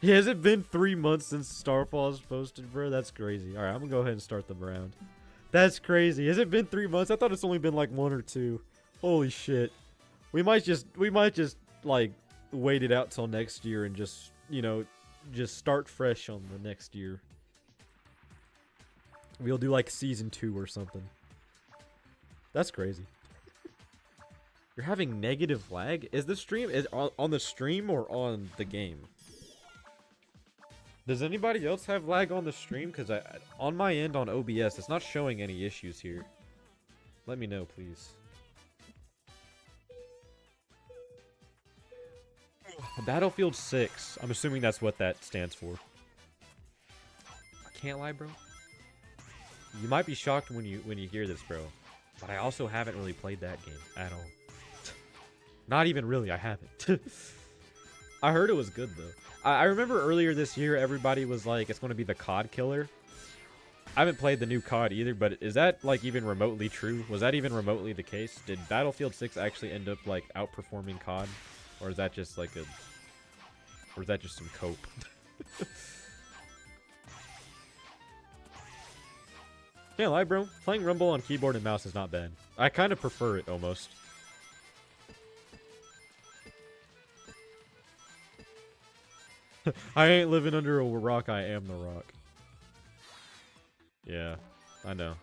Has it been 3 months since Starfall is posted, bro? That's crazy. Alright, I'm gonna go ahead and start them around. That's crazy. Has it been 3 months? I thought it's only been like 1 or 2. Holy shit. We might just like wait it out till next year and just, you know, just start fresh on the next year. We'll do like season 2 or something. That's crazy. You're having negative lag? Is the stream on the stream or on the game? Does anybody else have lag on the stream? Because on my end on OBS, it's not showing any issues here. Let me know, please. Battlefield 6. I'm assuming that's what that stands for. I can't lie, bro. You might be shocked when you hear this, bro. But I also haven't really played that game at all. Not even really, I haven't. I heard it was good, though. I remember earlier this year, everybody was like, it's going to be the COD killer. I haven't played the new COD either, but is that, like, even remotely true? Was that even remotely the case? Did Battlefield 6 actually end up, like, outperforming COD? Or is that just, like, a... Or is that just some cope? Can't lie, bro. Playing Rumble on keyboard and mouse is not bad. I kind of prefer it, almost. I ain't living under a rock, I am the rock. Yeah, I know.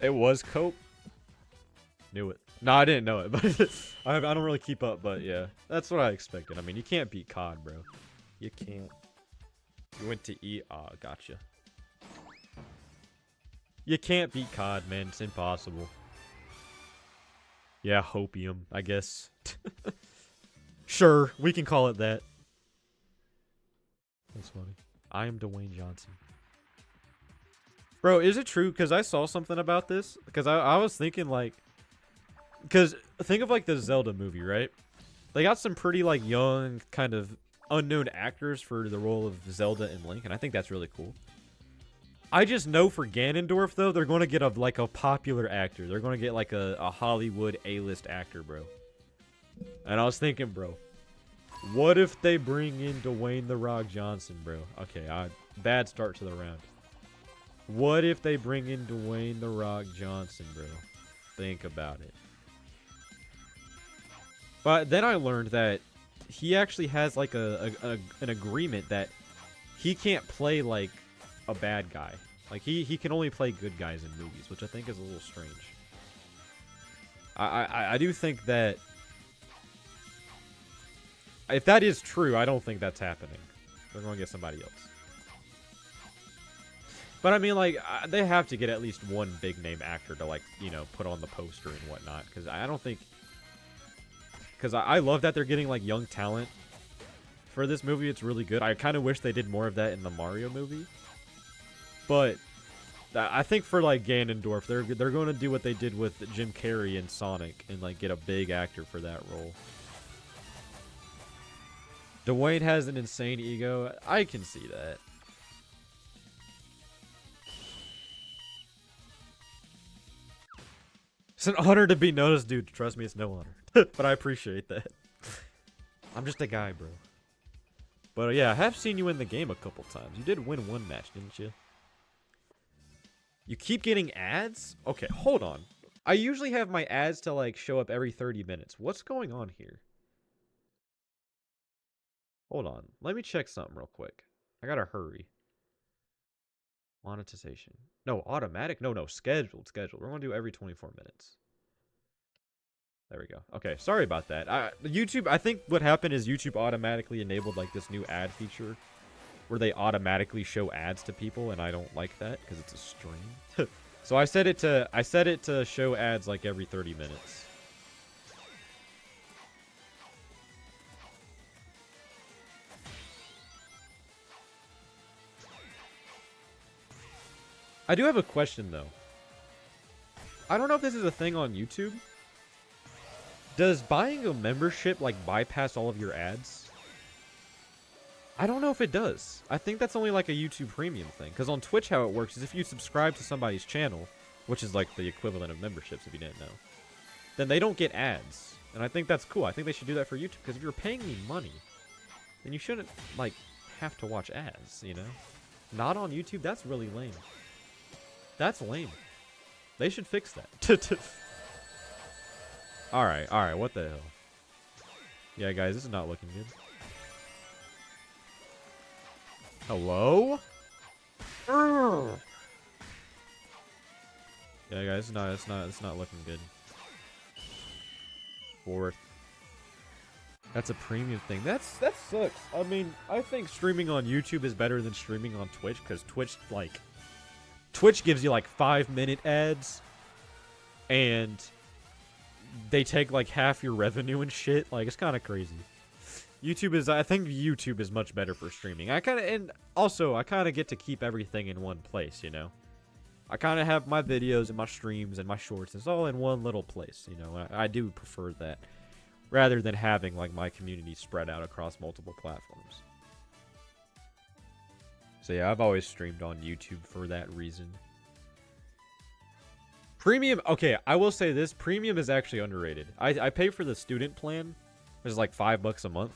It was cope. Knew it. No, I didn't know it, but I don't really keep up, but yeah. That's what I expected. I mean, you can't beat COD, bro. You can't. You went to E. Aw, gotcha. You can't beat COD, man. It's impossible. Yeah, hopium, I guess. Sure, we can call it that. That's funny. I am Dwayne Johnson. Bro, is it true? Because I saw something about this. Because I was thinking, like... Because think of, like, the Zelda movie, right? They got some pretty, like, young, kind of unknown actors for the role of Zelda and Link. And I think that's really cool. I just know for Ganondorf, though, they're going to get, a popular actor. They're going to get, like, a Hollywood A-list actor, bro. And I was thinking, bro, what if they bring in Dwayne "The Rock" Johnson, bro? Okay, bad start to the round. What if they bring in Dwayne "The Rock" Johnson, bro? Think about it. But then I learned that he actually has, like, an agreement that he can't play, like, a bad guy. Like, he can only play good guys in movies, which I think is a little strange. I do think that... If that is true, I don't think that's happening. They're going to get somebody else. But I mean, like, they have to get at least one big-name actor to, like, you know, put on the poster and whatnot. Because I don't think... Because I love that they're getting, like, young talent for this movie. It's really good. I kind of wish they did more of that in the Mario movie. But I think for, like, Ganondorf, they're going to do what they did with Jim Carrey and Sonic and, like, get a big actor for that role. Dwayne has an insane ego. I can see that. It's an honor to be noticed, dude. Trust me, it's no honor. But I appreciate that. I'm just a guy, bro. But yeah, I have seen you in the game a couple times. You did win one match, didn't you? You keep getting ads? Okay, hold on. I usually have my ads to, like, show up every 30 minutes. What's going on here? Hold on. Let me check something real quick. I gotta hurry. Monetization. No, automatic? No, scheduled. We're gonna do every 24 minutes. There we go. Okay, sorry about that. YouTube, I think what happened is YouTube automatically enabled, like, this new ad feature where they automatically show ads to people, and I don't like that because it's a stream. So I set it to show ads, like, every 30 minutes. I do have a question, though. I don't know if this is a thing on YouTube. Does buying a membership, like, bypass all of your ads? I don't know if it does. I think that's only, like, a YouTube Premium thing. Because on Twitch, how it works is if you subscribe to somebody's channel, which is, like, the equivalent of memberships if you didn't know, then they don't get ads. And I think that's cool. I think they should do that for YouTube. Because if you're paying me money, then you shouldn't, like, have to watch ads, you know? Not on YouTube? That's really lame. That's lame. They should fix that. Alright, what the hell? Yeah, guys, this is not looking good. Hello? Urgh. Yeah, guys, it's not looking good. Fourth. That's a premium thing. That sucks. I mean, I think streaming on YouTube is better than streaming on Twitch because Twitch gives you like 5-minute ads, and they take like half your revenue and shit. Like, it's kind of crazy. I think YouTube is much better for streaming. I kind of get to keep everything in one place, you know. I kind of have my videos and my streams and my shorts. It's all in one little place, you know. I do prefer that rather than having like my community spread out across multiple platforms. So yeah, I've always streamed on YouTube for that reason. Premium, okay, I will say this. Premium is actually underrated. I pay for the student plan, which is like $5 a month.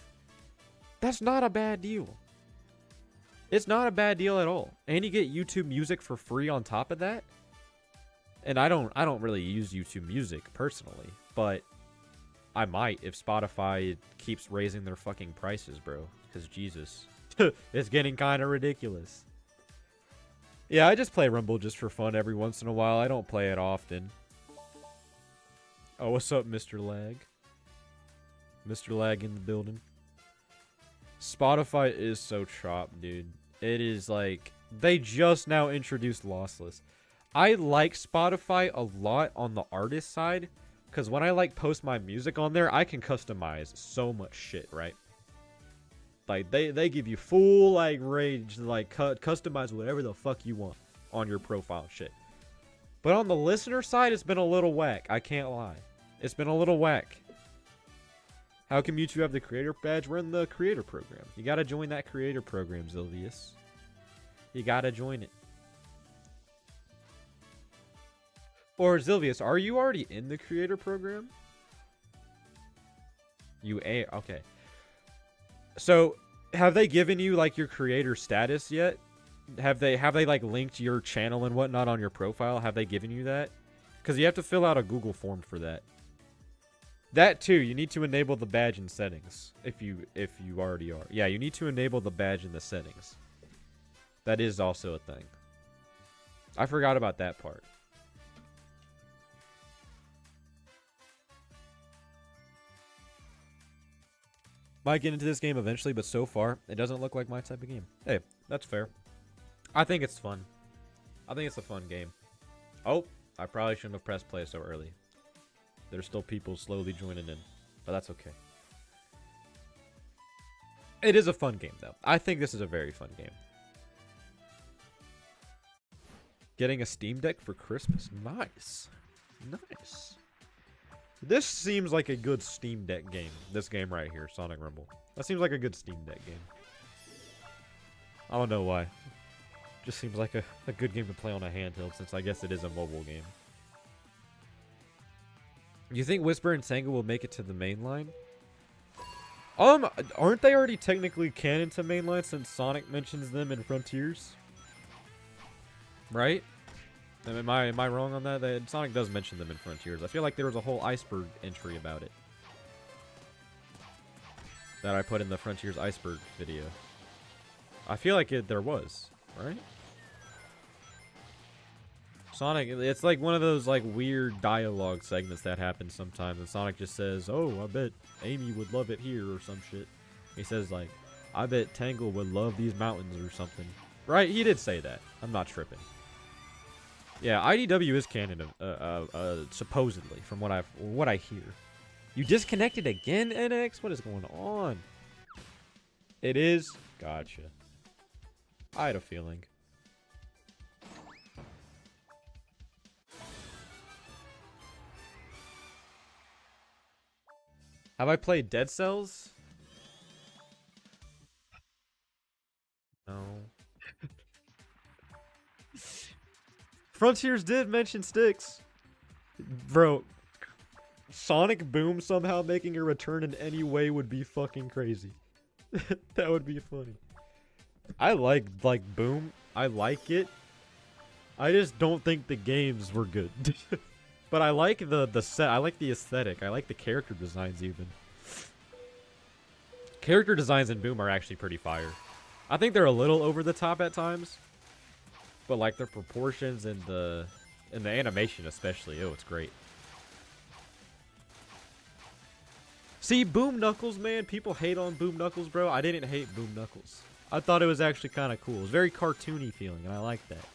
That's not a bad deal. It's not a bad deal at all. And you get YouTube Music for free on top of that. And I don't really use YouTube Music personally, but I might if Spotify keeps raising their fucking prices, bro. Because Jesus, it's getting kind of ridiculous. Yeah, I just play Rumble just for fun every once in a while. I don't play it often. Oh, what's up, Mr. Lag? Mr. Lag in the building. Spotify is so chopped, dude. It is like, they just now introduced lossless. I like Spotify a lot on the artist side, because when I like post my music on there, I can customize so much shit, right? Like, they give you full, like, range, like, customize whatever the fuck you want on your profile shit. But on the listener side, it's been a little whack. I can't lie. It's been a little whack. How come you two have the creator badge? We're in the creator program. You gotta join that creator program, Zilvius. You gotta join it. Or Zilvius, are you already in the creator program? Okay. So, have they given you like your creator status yet? Have they like linked your channel and whatnot on your profile? Have they given you that? Because you have to fill out a Google form for that. That too, you need to enable the badge in settings. If you already are. Yeah, you need to enable the badge in the settings. That is also a thing. I forgot about that part. Might get into this game eventually, but so far, it doesn't look like my type of game. Hey, that's fair. I think it's fun. I think it's a fun game. Oh, I probably shouldn't have pressed play so early. There's still people slowly joining in, but that's okay. It is a fun game, though. I think this is a very fun game. Getting a Steam Deck for Christmas? Nice. Nice. This seems like a good Steam Deck game. This game right here, Sonic Rumble. That seems like a good Steam Deck game. I don't know why. Just seems like a good game to play on a handheld, since I guess it is a mobile game. You think Whisper and Tango will make it to the main line? Aren't they already technically canon to mainline since Sonic mentions them in Frontiers? Right? Am I wrong on that? Sonic does mention them in Frontiers. I feel like there was a whole iceberg entry about it that I put in the Frontiers iceberg video. I feel like there was, right? Sonic, it's like one of those like weird dialogue segments that happens sometimes, and Sonic just says, "Oh, I bet Amy would love it here," or some shit. He says like, "I bet Tangle would love these mountains," or something. Right? He did say that. I'm not tripping. Yeah, IDW is canon, supposedly, from what I hear. You disconnected again, NX? What is going on? It is? Gotcha. I had a feeling. Have I played Dead Cells? No. Frontiers did mention sticks. Bro, Sonic Boom somehow making a return in any way would be fucking crazy. That would be funny. I like Boom. I like it. I just don't think the games were good. But I like the set. I like the aesthetic. I like the character designs even. Character designs in Boom are actually pretty fire. I think they're a little over the top at times. But like their proportions and the animation especially. Oh, it's great. See, Boom Knuckles, man. People hate on Boom Knuckles, bro. I didn't hate Boom Knuckles. I thought it was actually kind of cool. It was very cartoony feeling, and I like that.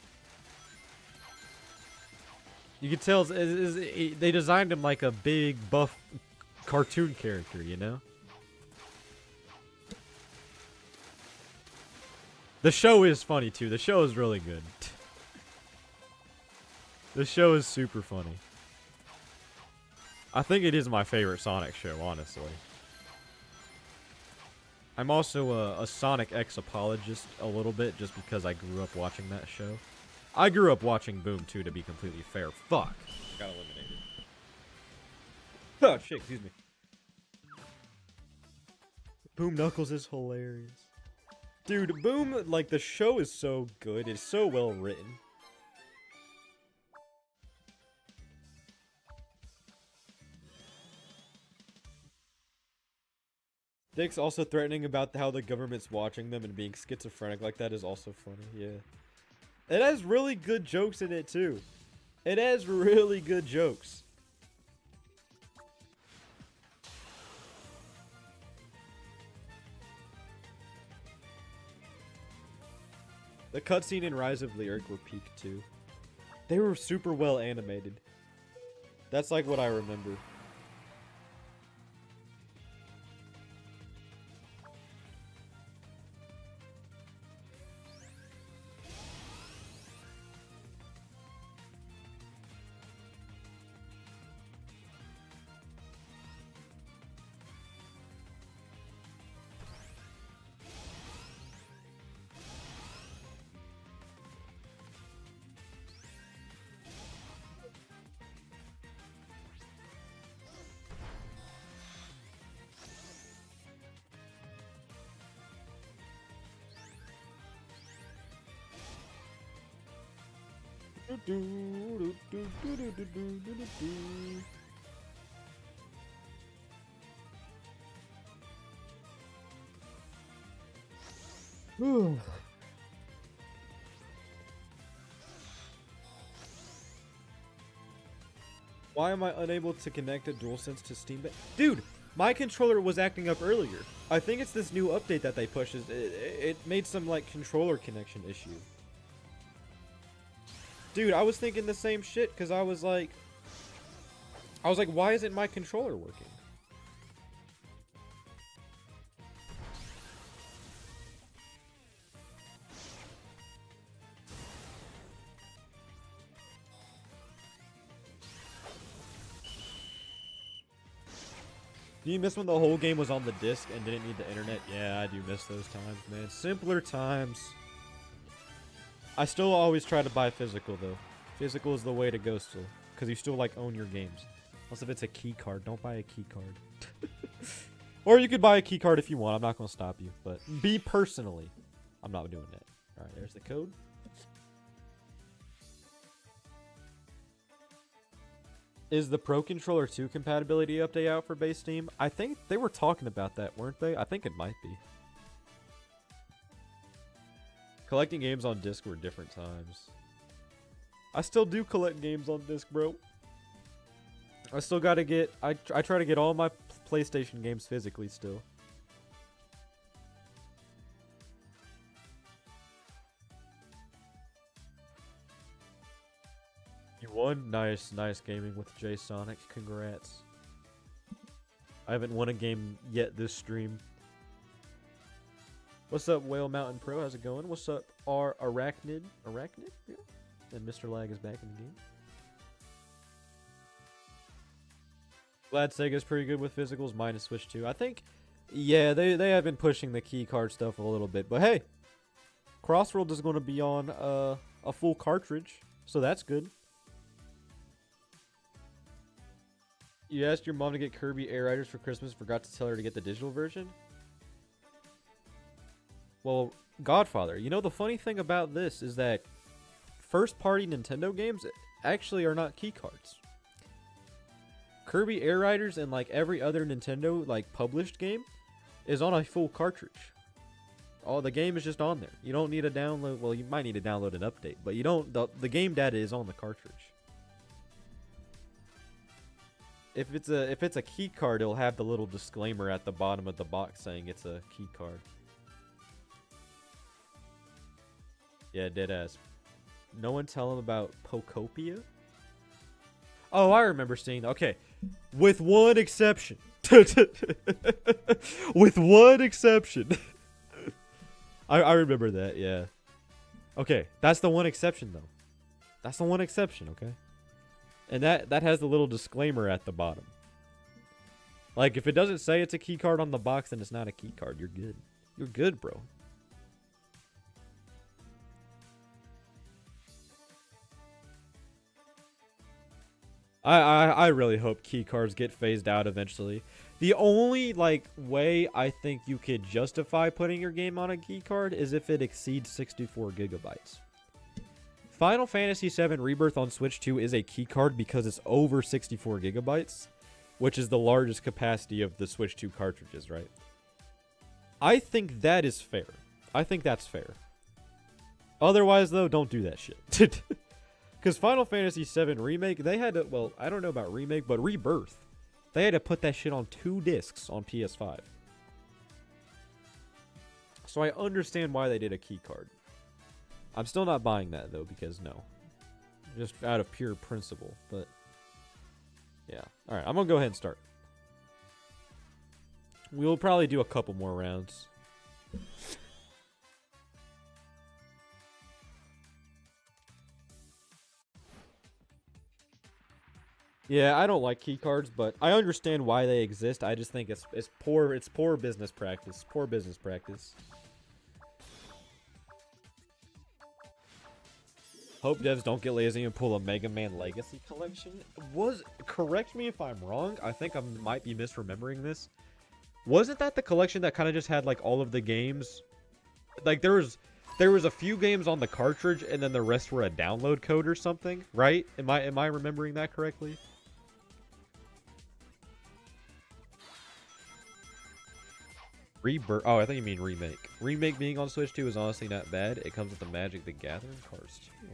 You could tell they designed him like a big, buff cartoon character, you know? The show is funny, too. The show is really good. The show is super funny. I think it is my favorite Sonic show, honestly. I'm also a Sonic X apologist a little bit, just because I grew up watching that show. I grew up watching Boom, too, to be completely fair. Fuck. Got eliminated. Oh, shit, excuse me. Boom Knuckles is hilarious. Dude, Boom, like, the show is so good. It's so well written. Dick's also threatening about how the government's watching them and being schizophrenic like that is also funny, yeah. It has really good jokes in it, too. It has really good jokes. The cutscene in Rise of Lyric were peak, too. They were super well animated. That's like what I remember. Why am I unable to connect a DualSense to Steam Deck? Dude, my controller was acting up earlier. I think it's this new update that they pushed. It made some, like, controller connection issue. Dude, I was thinking the same shit, because I was like, why isn't my controller working? Do you miss when the whole game was on the disc and didn't need the internet? Yeah, I do miss those times, man. Simpler times. I still always try to buy physical, though. Physical is the way to go still. Because you still, like, own your games. Unless if it's a key card. Don't buy a key card. Or you could buy a key card if you want. I'm not going to stop you. But be personally. I'm not doing that. Alright, there's the code. Is the Pro Controller 2 compatibility update out for base Steam? I think they were talking about that, weren't they? I think it might be. Collecting games on disc were different times. I still do collect games on disc, bro. I still gotta get... I try to get all my PlayStation games physically still. You won? Nice, nice gaming with J Sonic. Congrats. I haven't won a game yet this stream. What's up, Whale Mountain Pro? How's it going? What's up, R Arachnid? Arachnid? Yeah. And Mr. Lag is back in the game. Glad Sega's pretty good with physicals, minus Switch 2. I think, yeah, they have been pushing the key card stuff a little bit. But hey, Crossworld is going to be on a full cartridge, so that's good. You asked your mom to get Kirby Air Riders for Christmas, forgot to tell her to get the digital version? Well, Godfather, you know the funny thing about this is that first-party Nintendo games actually are not key cards. Kirby Air Riders and like every other Nintendo like published game is on a full cartridge. Oh, the game is just on there. You don't need to download. Well, you might need to download an update, but you don't. The game data is on the cartridge. if it's a key card, it'll have the little disclaimer at the bottom of the box saying it's a key card. Yeah, dead ass. No one tell him about Pocopia? Oh, I remember seeing that. Okay, with one exception. With one exception. I remember that, yeah. Okay, that's the one exception, though. That's the one exception, okay? And that has the little disclaimer at the bottom. Like, if it doesn't say it's a key card on the box, then it's not a key card. You're good. You're good, bro. I really hope key cards get phased out eventually. The only, like, way I think you could justify putting your game on a key card is if it exceeds 64 gigabytes. Final Fantasy VII Rebirth on Switch 2 is a key card because it's over 64 gigabytes, which is the largest capacity of the Switch 2 cartridges, right? I think that is fair. I think that's fair. Otherwise, though, don't do that shit. Because Final Fantasy VII Remake, they had to, well, I don't know about Remake, but Rebirth, they had to put that shit on 2 discs on PS5. So I understand why they did a key card. I'm still not buying that, though, because no. Just out of pure principle, but yeah. Alright, I'm going to go ahead and start. We'll probably do a couple more rounds. Yeah, I don't like key cards, but I understand why they exist. I just think it's poor business practice. Poor business practice. Hope devs don't get lazy and pull a Mega Man Legacy collection. Correct me if I'm wrong. I think I might be misremembering this. Wasn't that the collection that kind of just had like all of the games? Like there was a few games on the cartridge and then the rest were a download code or something, right? Am I remembering that correctly? Rebirth. Oh, I think you mean Remake. Remake being on Switch 2 is honestly not bad. It comes with the Magic the Gathering cards too.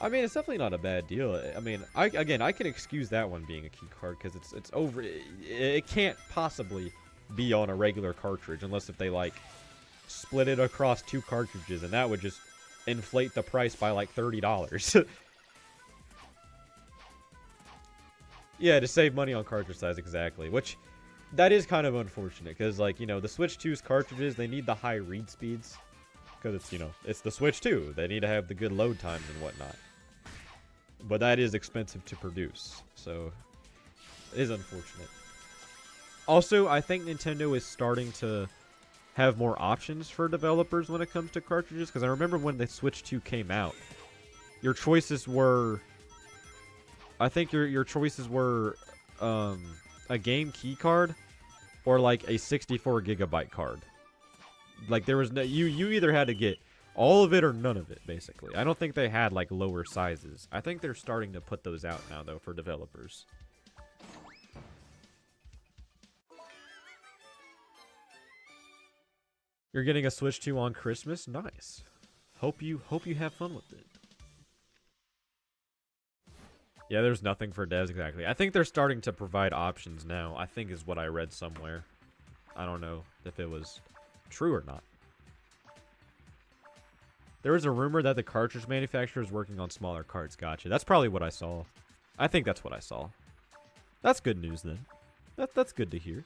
I mean, it's definitely not a bad deal. I mean, I can excuse that one being a key card because it's over. It can't possibly be on a regular cartridge unless if they like split it across 2 cartridges, and that would just inflate the price by like $30. Yeah, to save money on cartridge size, exactly. Which that is kind of unfortunate because, like, you know, the Switch 2's cartridges, they need the high read speeds because it's, you know, it's the Switch 2. They need to have the good load times and whatnot. But that is expensive to produce, so it is unfortunate. Also, I think Nintendo is starting to have more options for developers when it comes to cartridges, because I remember when the Switch 2 came out, your choices were, I think your choices were a game key card or like a 64 gigabyte card. Like there was no, you either had to get all of it or none of it, basically. I don't think they had like lower sizes. I think they're starting to put those out now though for developers. You're getting a Switch 2 on Christmas? Nice. Hope you have fun with it. Yeah, there's nothing for devs, exactly. I think they're starting to provide options now, I think is what I read somewhere. I don't know if it was true or not. There was a rumor that the cartridge manufacturer is working on smaller cards. Gotcha. That's probably what I saw. I think that's what I saw. That's good news then. That's good to hear.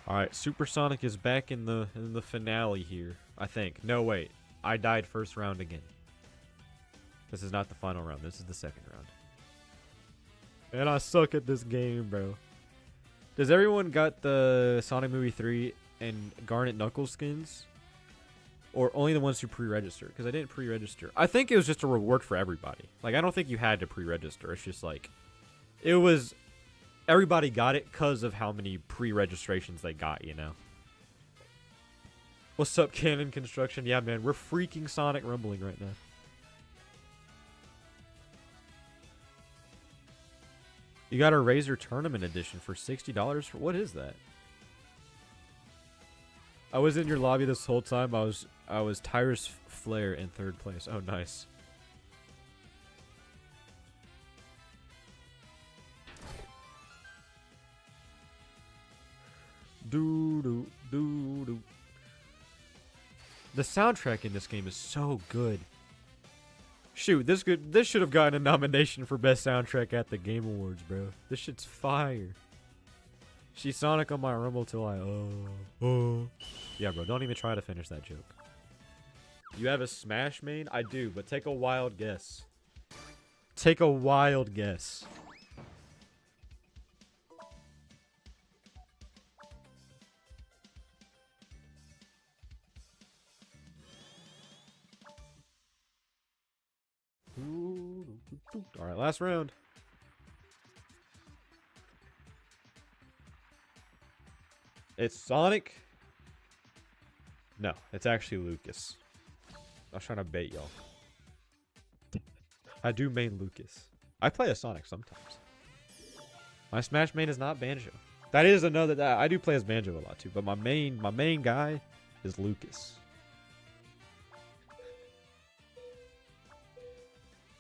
Alright, Supersonic is back in the finale here, I think. No, wait. I died first round again. This is not the final round. This is the second round. And I suck at this game, bro. Does everyone got the Sonic Movie 3 and Garnet Knuckles skins? Or only the ones who pre-register? Because I didn't pre-register. I think it was just a reward for everybody. Like, I don't think you had to pre-register. It's just like, it was... Everybody got it because of how many pre-registrations they got, you know? What's up, Canon Construction? Yeah, man, we're freaking Sonic rumbling right now. You got a Razer Tournament Edition for $60. What is that? I was in your lobby this whole time. I was Tyrus Flare in 3rd place. Oh, nice. Doo doo doo doo. The soundtrack in this game is so good. Shoot, this should have gotten a nomination for best soundtrack at the Game Awards, bro. This shit's fire. She's Sonic on my rumble till I Yeah, bro, don't even try to finish that joke. You have a Smash main? I do, but take a wild guess. Take a wild guess. Alright, last round. It's Sonic. No, it's actually Lucas. I was trying to bait y'all. I do main Lucas. I play a Sonic sometimes. My Smash main is not Banjo. That is another. I do play as Banjo a lot too, but my main guy is Lucas.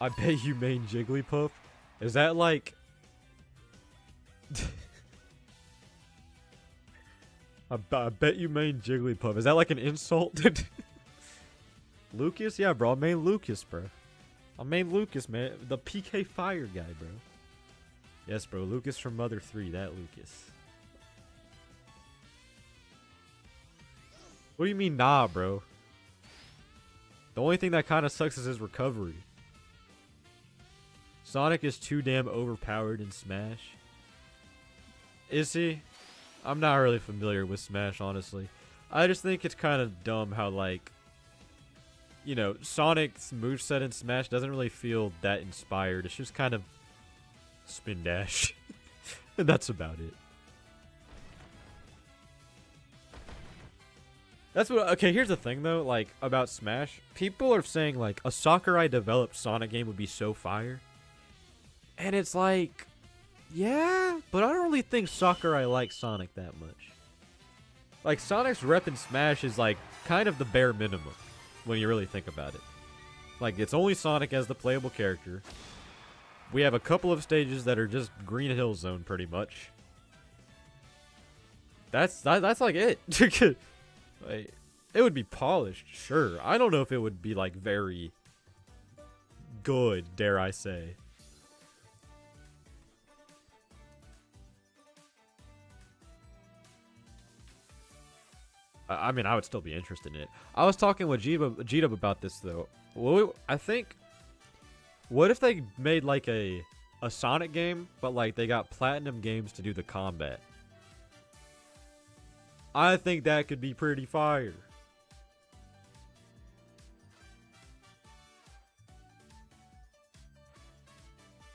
I bet you main Jigglypuff. Is that like? I bet you main Jigglypuff. Is that like an insult? Lucas? Yeah, bro. I main Lucas, bro. I main Lucas, man. The PK Fire guy, bro. Yes, bro. Lucas from Mother 3. That Lucas. What do you mean, nah, bro? The only thing that kind of sucks is his recovery. Sonic is too damn overpowered in Smash. Is he? I'm not really familiar with Smash, honestly. I just think it's kind of dumb how, like, you know, Sonic's moveset in Smash doesn't really feel that inspired. It's just kind of spin dash. And that's about it. That's what. Okay, here's the thing, though, like, about Smash. People are saying, like, a Sakurai developed Sonic game would be so fire. And it's like, yeah, but I don't really think Sakurai likes Sonic that much. Like, Sonic's rep in Smash is, like, kind of the bare minimum when you really think about it. Like, it's only Sonic as the playable character. We have a couple of stages that are just Green Hill Zone, pretty much. That's like it. Like, it would be polished, sure. I don't know if it would be, like, very good, dare I say. I mean, I would still be interested in it. I was talking with G-Dub about this, though. Well, I think, what if they made, like, a Sonic game, but, like, they got Platinum Games to do the combat? I think that could be pretty fire.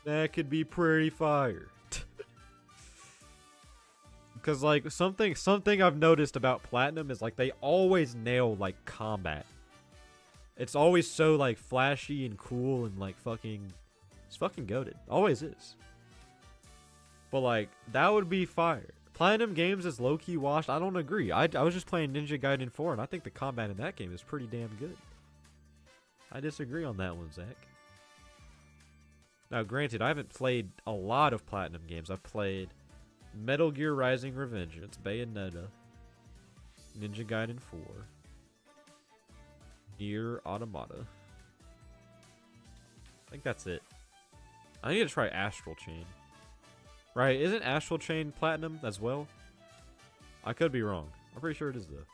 That could be pretty fire. Because, like, something I've noticed about Platinum is, like, they always nail, like, combat. It's always so, like, flashy and cool and, like, fucking... It's fucking goated. Always is. But, like, that would be fire. Platinum Games is low-key washed. I don't agree. I was just playing Ninja Gaiden 4, and I think the combat in that game is pretty damn good. I disagree on that one, Zach. Now, granted, I haven't played a lot of Platinum games. I've played Metal Gear Rising Revengeance, Bayonetta, Ninja Gaiden 4, Nier Automata. I think that's it. I need to try Astral Chain. Right, isn't Astral Chain Platinum as well? I could be wrong. I'm pretty sure it is, though.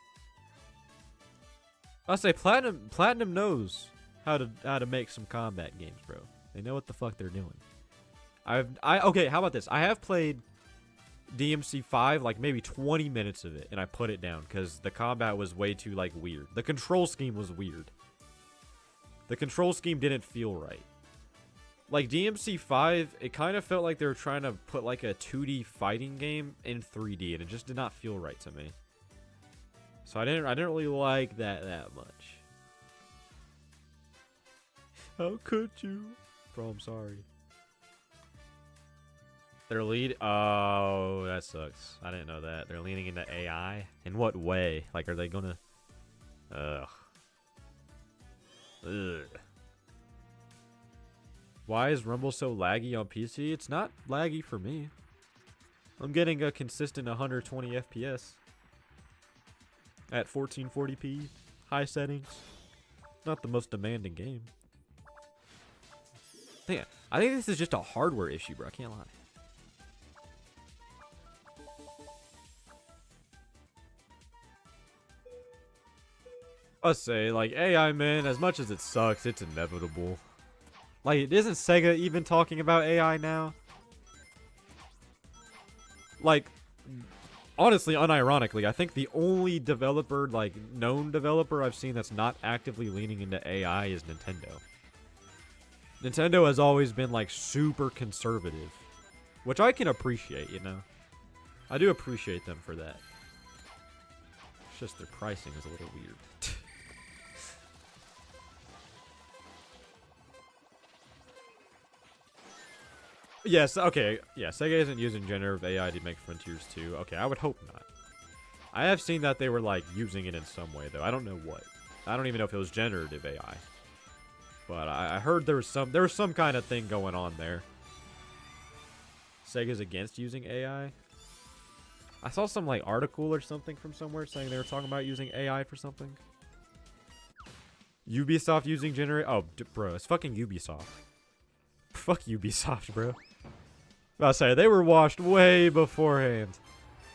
I'll say Platinum knows how to make some combat games, bro. They know what the fuck they're doing. Okay, how about this? I have played DMC 5, like maybe 20 minutes of it, and I put it down because the combat was way too, like, weird. The control scheme was weird. The control scheme didn't feel right. Like, DMC 5, it kind of felt like they were trying to put, like, a 2D fighting game in 3D, and it just did not feel right to me. So I didn't really like that much. How could you? Bro, I'm sorry. They're oh, that sucks. I didn't know that. They're leaning into AI? In what way? Like, are they gonna... Ugh. Why is Rumble so laggy on PC? It's not laggy for me. I'm getting a consistent 120 FPS. At 1440p. High settings. Not the most demanding game. I think this is just a hardware issue, bro. I can't lie. I'll say, like, AI, man, as much as it sucks, it's inevitable. Like, isn't Sega even talking about AI now? Like, honestly, unironically, I think the only developer, like, known developer I've seen that's not actively leaning into AI is Nintendo. Nintendo has always been, like, super conservative. Which I can appreciate, you know? I do appreciate them for that. It's just their pricing is a little weird. Yes, okay. Yeah, Sega isn't using generative AI to make Frontiers 2. Okay, I would hope not. I have seen that they were, like, using it in some way, though. I don't know what. I don't even know if it was generative AI. But I heard there was some kind of thing going on there. Sega's against using AI. I saw some, like, article or something from somewhere saying they were talking about using AI for something. Ubisoft using generative... Oh, bro, it's fucking Ubisoft. Fuck Ubisoft, bro. I'll say, they were washed way beforehand.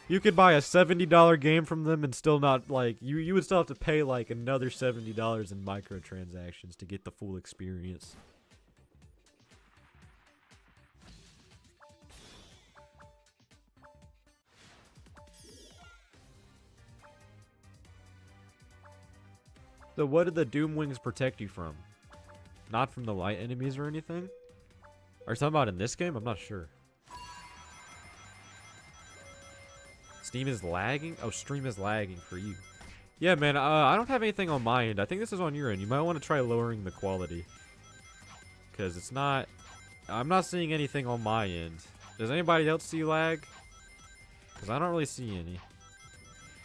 You could buy a $70 game from them and still not, like... You would still have to pay, like, another $70 in microtransactions to get the full experience. So what did the Doom Wings protect you from? Not from the light enemies or anything? Are you talking about in this game? I'm not sure. Steam is lagging? Oh, stream is lagging for you. Yeah, man, I don't have anything on my end. I think this is on your end. You might want to try lowering the quality. Because it's not... I'm not seeing anything on my end. Does anybody else see lag? Because I don't really see any.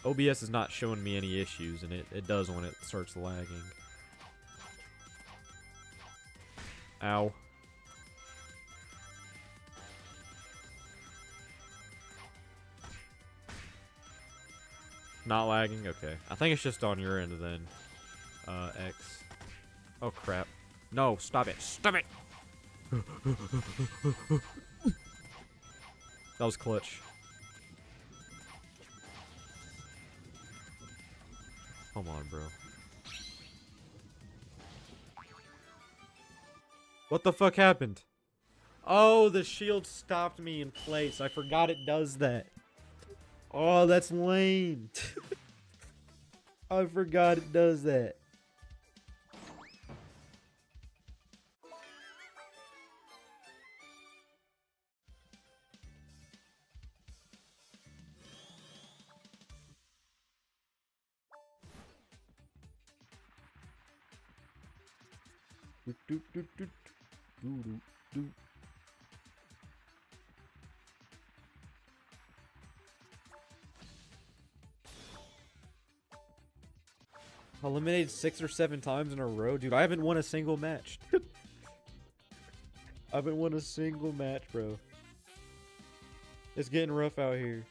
OBS is not showing me any issues, and it does when it starts lagging. Ow. Not lagging? Okay. I think it's just on your end then. X. Oh, crap. No, stop it. Stop it! That was clutch. Come on, bro. What the fuck happened? Oh, the shield stopped me in place. I forgot it does that. Oh, that's lame. I forgot it does that. Eliminated 6 or 7 times in a row? Dude, I haven't won a single match. I haven't won a single match, bro. It's getting rough out here.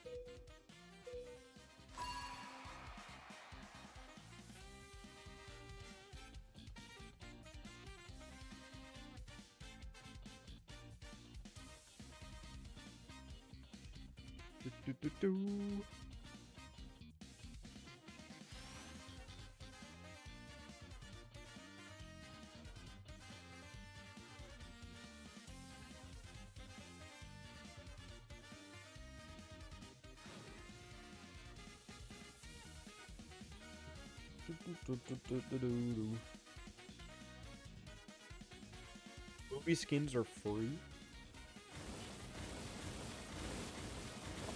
Movie skins are free.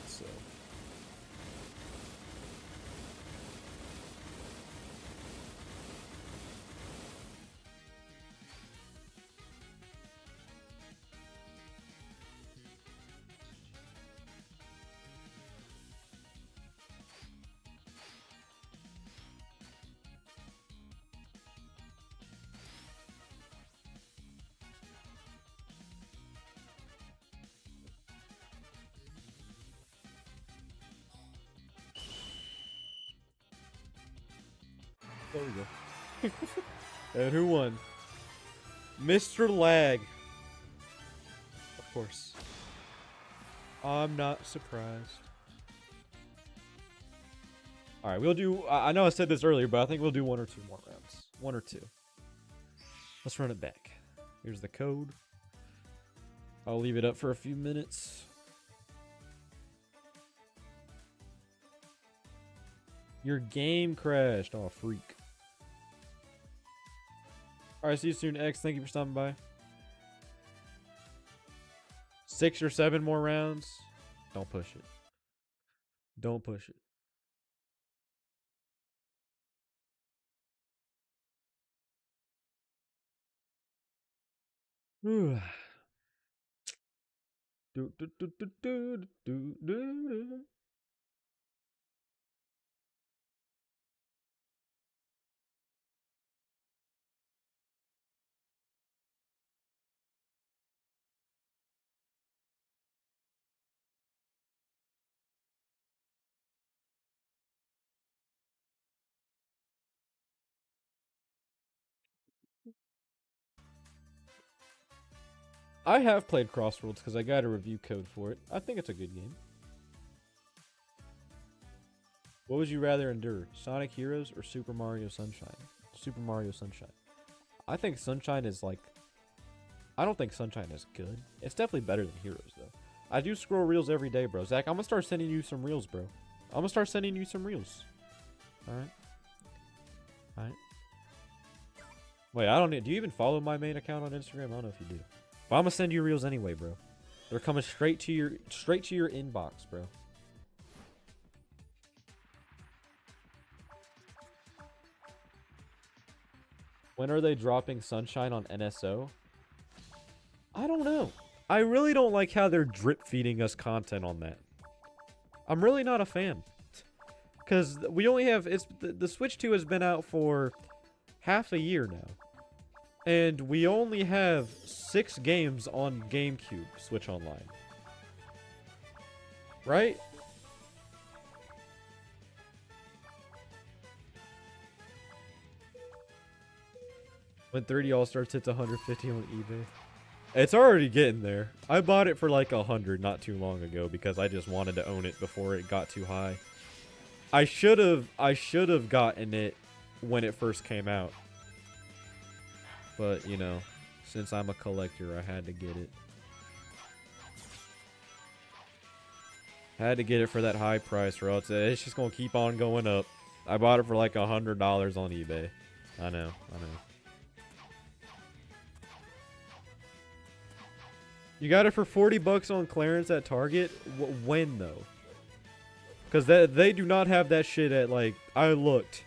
So There we go. And who won? Mr. Lag. Of course. I'm not surprised. Alright, we'll do... I know I said this earlier, but I think we'll do 1 or 2 more rounds. 1 or 2. Let's run it back. Here's the code. I'll leave it up for a few minutes. Your game crashed. Oh, freak. Alright, see you soon, X. Thank you for stopping by. 6 or 7 more rounds. Don't push it. Don't push it. I have played Crossworlds because I got a review code for it. I think it's a good game. What would you rather endure? Sonic Heroes or Super Mario Sunshine? Super Mario Sunshine. I think Sunshine is like... I don't think Sunshine is good. It's definitely better than Heroes, though. I do scroll reels every day, bro. Zach, I'm gonna start sending you some reels, bro. I'm gonna start sending you some reels. Alright? Alright. Wait, I don't need... Do you even follow my main account on Instagram? I don't know if you do. But I'm gonna send you reels anyway, bro. They're coming straight to your inbox, bro. When are they dropping Sunshine on NSO? I don't know. I really don't like how they're drip feeding us content on that. I'm really not a fan. Because we only have... the Switch 2 has been out for half a year now. And we only have 6 games on GameCube Switch Online. Right? When 30 All-Stars hits 150 on eBay. It's already getting there. I bought it for like 100 not too long ago because I just wanted to own it before it got too high. I should have gotten it when it first came out. But, you know, since I'm a collector, I had to get it. Had to get it for that high price, or else it's just gonna keep on going up. I bought it for like $100 on eBay. I know. You got it for 40 bucks on clearance at Target? When, though? Because they do not have that shit at, like, I looked.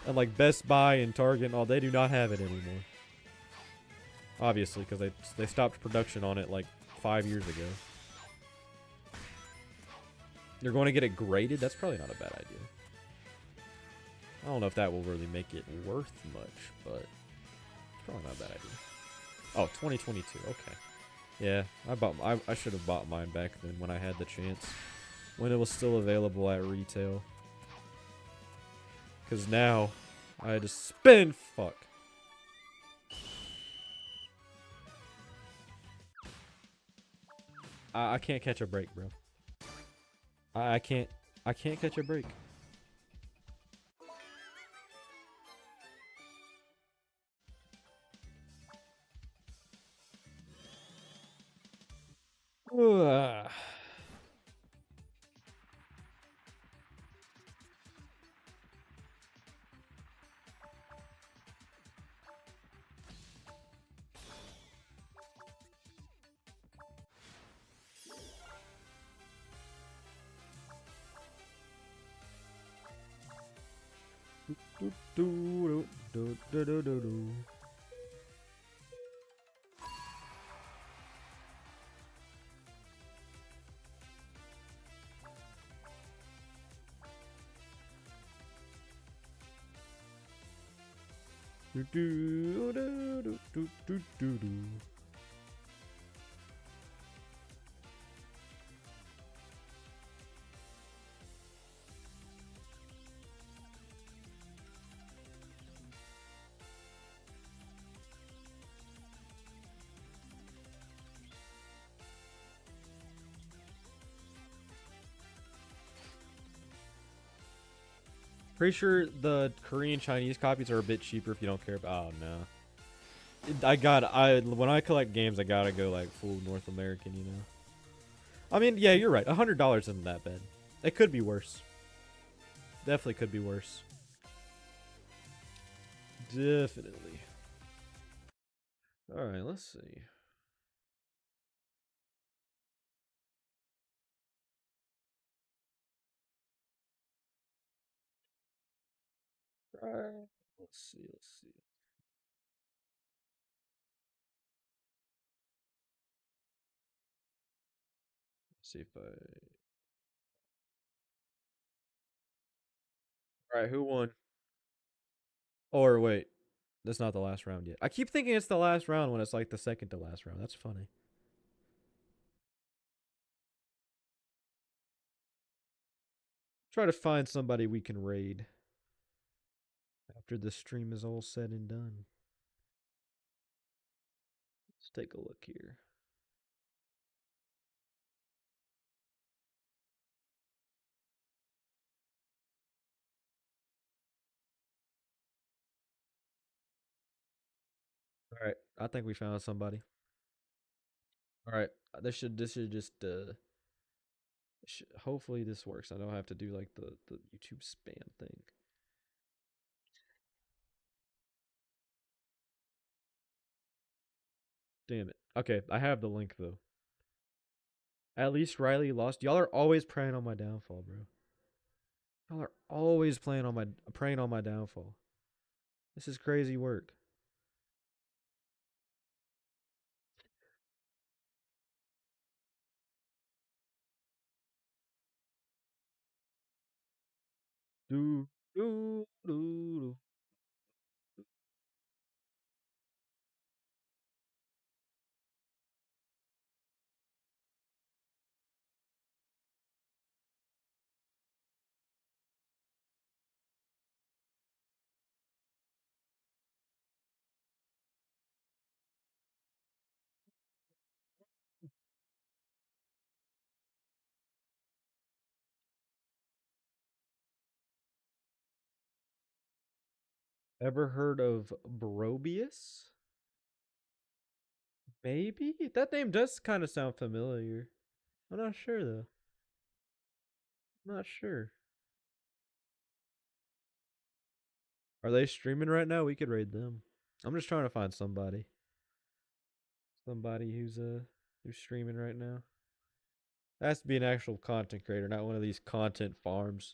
At, like, Best Buy and Target and all, they do not have it anymore. Obviously, because they stopped production on it, like, 5 years ago. You're going to get it graded? That's probably not a bad idea. I don't know if that will really make it worth much, but it's probably not a bad idea. Oh, 2022. Okay. Yeah, I should have bought mine back then when I had the chance. When it was still available at retail. Because now, I had to spend... Fuck. I can't catch a break, bro. I can't catch a break. Ugh. Pretty sure the Korean Chinese copies are a bit cheaper if you don't care about. Oh no. When I collect games, I gotta go like full North American, you know. I mean, yeah, you're right. $100 isn't that bad. It could be worse. Definitely could be worse. Definitely. All right, let's see. All right. Let's see. Let's see. Let's see if I. All right, who won? Or wait, that's not the last round yet. I keep thinking it's the last round when it's like the second to last round. That's funny. Try to find somebody we can raid after the stream is all said and done. Let's take a look here. All right, I think we found somebody. All right, this should just hopefully this works. I don't have to do like the YouTube spam thing. Damn it. Okay, I have the link though. At least Riley lost. Y'all are always preying on my downfall, bro. Y'all are always preying on my downfall. This is crazy work. Do do do do. Ever heard of Brobius? Maybe? That name does kind of sound familiar. I'm not sure though. I'm not sure. Are they streaming right now? We could raid them. I'm just trying to find somebody. Somebody who's streaming right now. It has to be an actual content creator, not one of these content farms.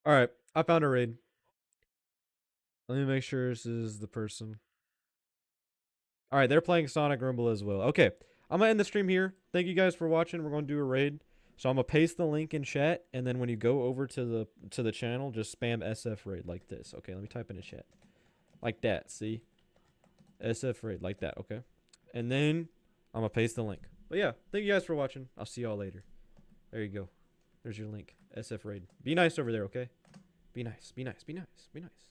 All right, I found a raid. Let me make sure this is the person. All right, they're playing Sonic Rumble as well. Okay, I'm gonna end the stream here. Thank you guys for watching. We're gonna do a raid. So I'm gonna paste the link in chat, and then when you go over to the channel, just spam SF raid like this. Okay, let me type in a chat like that. See, SF raid like that. Okay, and then I'm gonna paste the link. But yeah, thank you guys for watching. I'll see y'all later. There you go. There's your link. SF raid. Be nice over there. Okay. Be nice. Be nice. Be nice. Be nice.